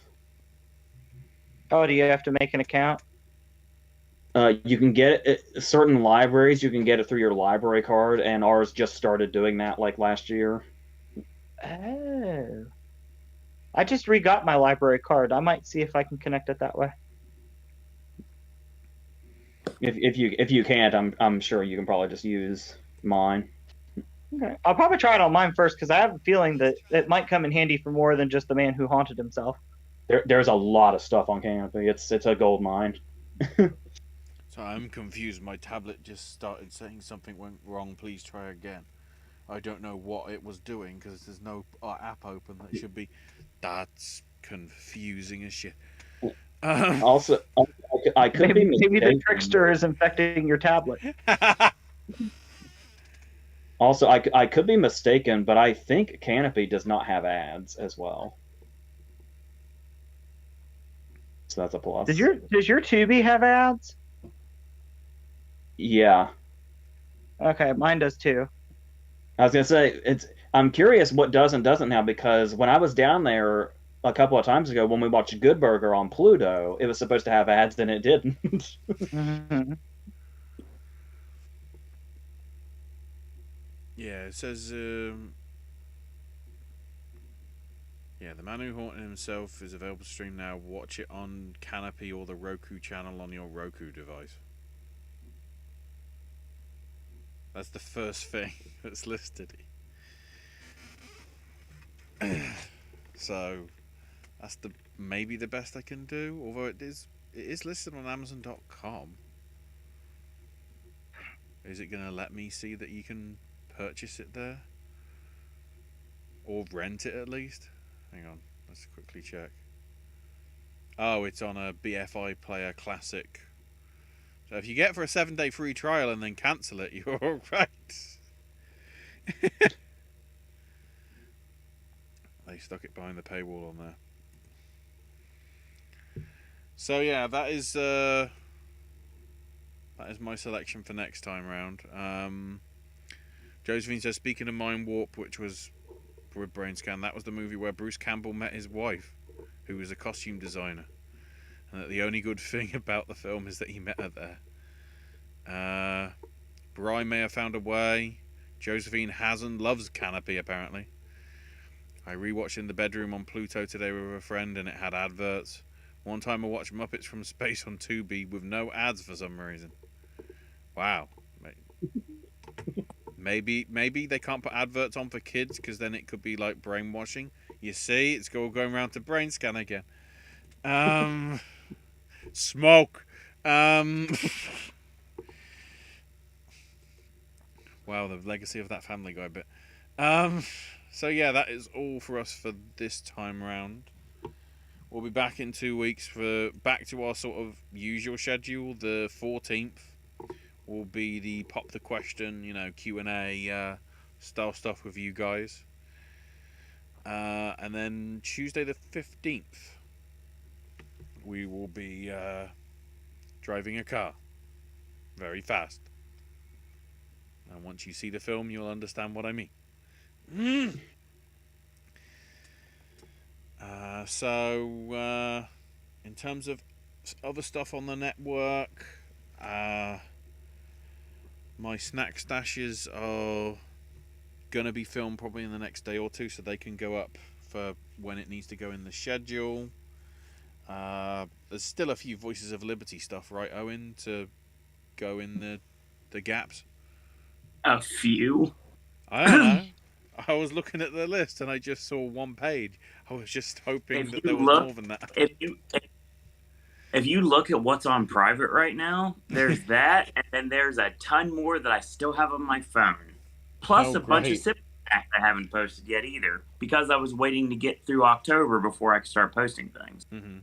Oh, do you have to make an account?
You can get it certain libraries. You can get it through your library card, and ours just started doing that like last year.
Oh. I just re-got my library card. I might see if I can connect it that way.
If you can't, I'm sure you can probably just use mine.
Okay. I'll probably try it on mine first because I have a feeling that it might come in handy for more than just the man who haunted himself.
There's a lot of stuff on Canopy. It's a gold mine.
So I'm confused. My tablet just started saying something went wrong. Please try again. I don't know what it was doing because there's no app open that should be. That's confusing as shit.
Also, I could be mistaken.
Maybe the trickster is infecting your tablet.
Also, I could be mistaken, but I think Canopy does not have ads as well. So that's a plus.
Does your Tubi have ads?
Yeah.
Okay, mine does too.
I was gonna say I'm curious what does and doesn't now, because when I was down there a couple of times ago when we watched Good Burger on Pluto, it was supposed to have ads and it didn't.
Mm-hmm.
Yeah, it says. Yeah, The Man Who Haunted Himself is available to stream now. Watch it on Canopy or the Roku channel on your Roku device. That's the first thing that's listed. So that's maybe the best I can do. Although it is listed on Amazon.com. Is it gonna let me see that you can purchase it there, or rent it at least? Hang on, let's quickly check. Oh, it's on a BFI Player Classic. So if you get it for a 7-day free trial and then cancel it, you're all right. They stuck it behind the paywall on there. So yeah, that is my selection for next time round. Josephine says, speaking of Mind Warp, which was with Brainscan, that was the movie where Bruce Campbell met his wife, who was a costume designer, and that the only good thing about the film is that he met her there. Brian may have found a way. Josephine hasn't. Loves Canopy, apparently. I rewatched In the Bedroom on Pluto today with a friend, and it had adverts. One time I watched Muppets from Space on Tubi with no ads for some reason. Wow. Maybe they can't put adverts on for kids because then it could be like brainwashing. You see, it's all going around to Brainscan again. Smoke. Wow, the legacy of that Family Guy bit. So yeah, that is all for us for this time round. We'll be back in 2 weeks for back to our sort of usual schedule. The 14th will be the pop the question, Q&A style stuff with you guys. And then Tuesday the 15th, we will be driving a car very fast. And once you see the film, you'll understand what I mean. So in terms of other stuff on the network, my snack stashes are gonna be filmed probably in the next day or two, so they can go up for when it needs to go in the schedule. There's still a few Voices of Liberty stuff, right, Owen, to go in the gaps?
A few.
I don't know. I was looking at the list and I just saw one page. I was just hoping that there was more than that.
If you look at what's on private right now, there's that, and then there's a ton more that I still have on my phone. Plus a bunch of sip packs I haven't posted yet either, because I was waiting to get through October before I could start posting things.
Mm-hmm.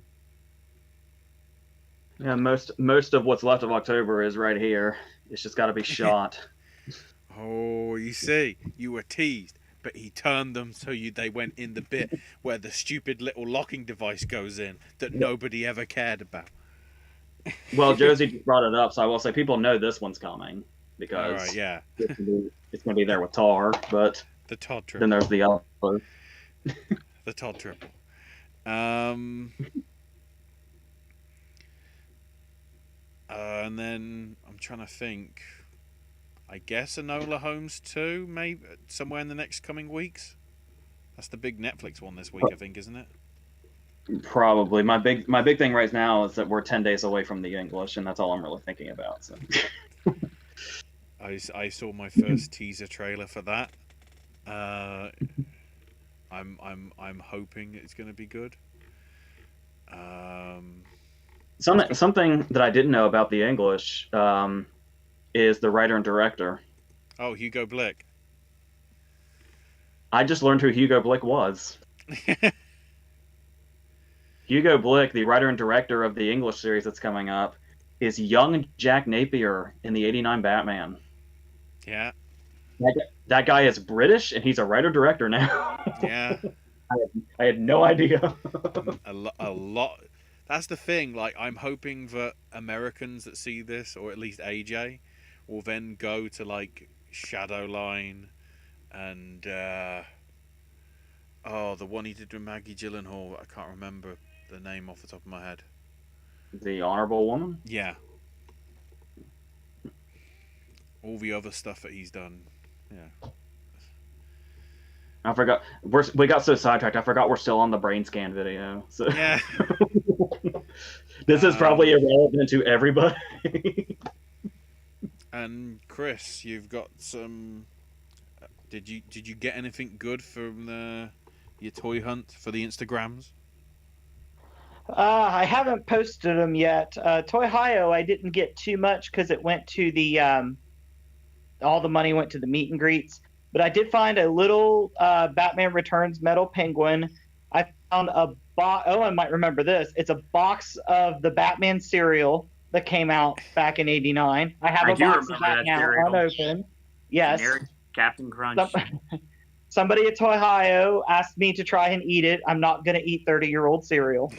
Yeah, most of what's left of October is right here. It's just got to be shot.
Oh, you see, you were teased, but he turned them so they went in the bit where the stupid little locking device goes in that nobody ever cared about.
Well, Josie just brought it up, so I will say people know this one's coming because
All right, yeah,
it's going to be there with Tar, but
the Todd
then
triple,
there's the other.
the Todd triple. And then I'm trying to think. I guess Enola Holmes 2, maybe somewhere in the next coming weeks. That's the big Netflix one this week, I think, isn't it?
Probably. My big thing right now is that we're 10 days away from the English, and that's all I'm really thinking about. So.
I saw my first teaser trailer for that. I'm hoping it's going to be good.
Something that I didn't know about the English is the writer and director.
Oh, Hugo Blick.
I just learned who Hugo Blick was. Hugo Blick, the writer and director of the English series that's coming up, is young Jack Napier in the '89 Batman.
Yeah.
That guy is British, and he's a writer-director now.
Yeah.
I had no idea.
a lot. That's the thing. Like, I'm hoping that Americans that see this, or at least AJ, will then go to like Shadowline and the one he did with Maggie Gyllenhaal. I can't remember the name off the top of my head.
The Honorable Woman?
Yeah. All the other stuff that he's done. Yeah.
I forgot. We got so sidetracked. I forgot we're still on the Brainscan video. So. Yeah. This is probably irrelevant to everybody.
And Chris, you've got some. Did you get anything good from your toy hunt for the Instagrams?
I haven't posted them yet. Toy-Hio, I didn't get too much because it went to the all the money went to the meet and greets. But I did find a little Batman Returns metal penguin. I found a box. Owen might remember this. It's a box of the Batman cereal that came out back in '89. I have a box of that now unopened. Yes.
Generic Captain Crunch.
Somebody at Toy-Hio asked me to try and eat it. I'm not going to eat 30-year-old cereal.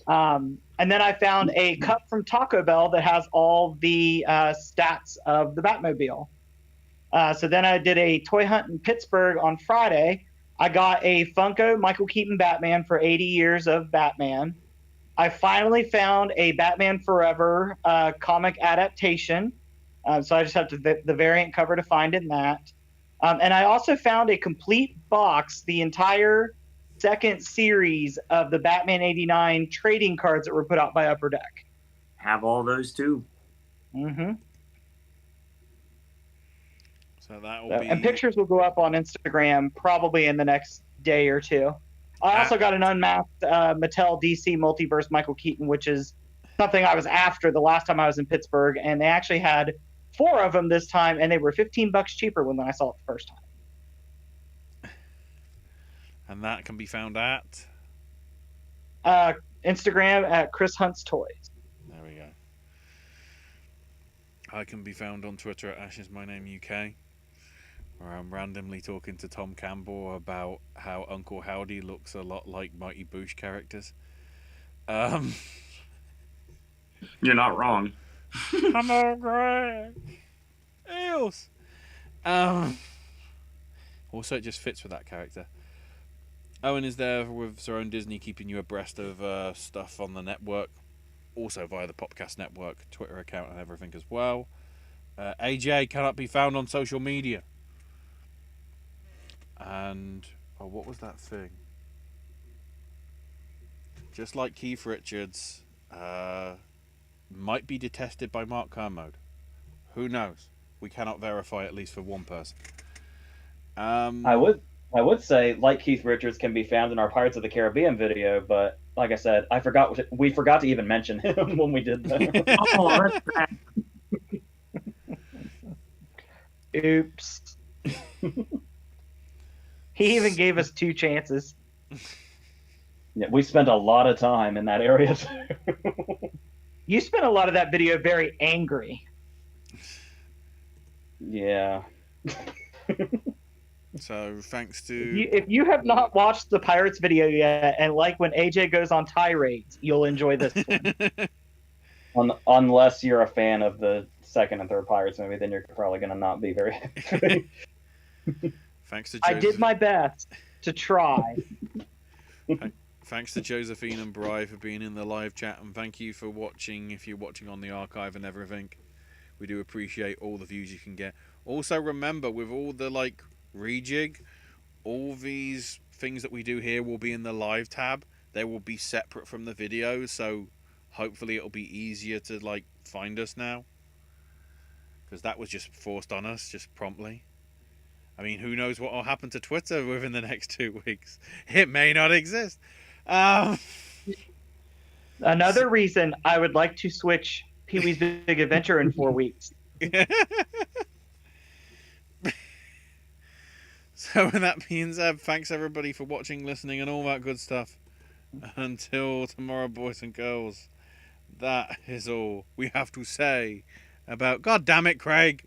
And then I found a cup from Taco Bell that has all the stats of the Batmobile. So then I did a toy hunt in Pittsburgh on Friday. I got a Funko Michael Keaton Batman for 80 years of Batman. I finally found a Batman Forever comic adaptation. So I just have the variant cover to find in that. And I also found a complete box, the entire second series of the Batman '89 trading cards that were put out by Upper Deck.
Have all those too.
Mm-hmm.
So that will be.
And pictures will go up on Instagram probably in the next day or two. I also got an unmasked Mattel DC Multiverse Michael Keaton, which is something I was after the last time I was in Pittsburgh, and they actually had 4 of them this time, and they were $15 cheaper when I saw it the first time.
And that can be found at
Instagram at Chris Hunts Toys.
There we go. I can be found on Twitter at AshesMyNameUK, where I'm randomly talking to Tom Campbell about how Uncle Howdy looks a lot like Mighty Boosh characters.
You're not wrong.
Hello, Greg. Eels. Also, it just fits with that character. Owen is there with Zero and Disney, keeping you abreast of stuff on the network, also via the Popcast Network Twitter account and everything as well. AJ cannot be found on social media. And what was that thing? Just like Keith Richards, might be detested by Mark Kermode. Who knows? We cannot verify, at least for one person.
I would say, like Keith Richards, can be found in our Pirates of the Caribbean video, but like I said, we forgot to even mention him when we did that.
Oh, that's bad.
Oops. He even gave us 2 chances.
Yeah, we spent a lot of time in that area too.
You spent a lot of that video very angry.
Yeah.
So thanks to
If you have not watched the Pirates video yet, and like when AJ goes on tirades, you'll enjoy this one.
Unless you're a fan of the second and third Pirates movie, then you're probably going to not be very happy.
thanks to
I did my best to try.
Thanks to Josephine and Bri for being in the live chat, and thank you for watching if you're watching on the archive and everything. We do appreciate all the views you can get. Also remember, with all the like rejig, all these things that we do here will be in the live tab. They will be separate from the video, so hopefully it'll be easier to like find us now, because that was just forced on us just promptly. I mean, who knows what will happen to Twitter within the next 2 weeks? It may not exist.
Another reason I would like to switch Pee-wee's Big Adventure in 4 weeks.
So with that being said, thanks everybody for watching, listening, and all that good stuff. Until tomorrow, boys and girls, that is all we have to say about... God damn it, Craig!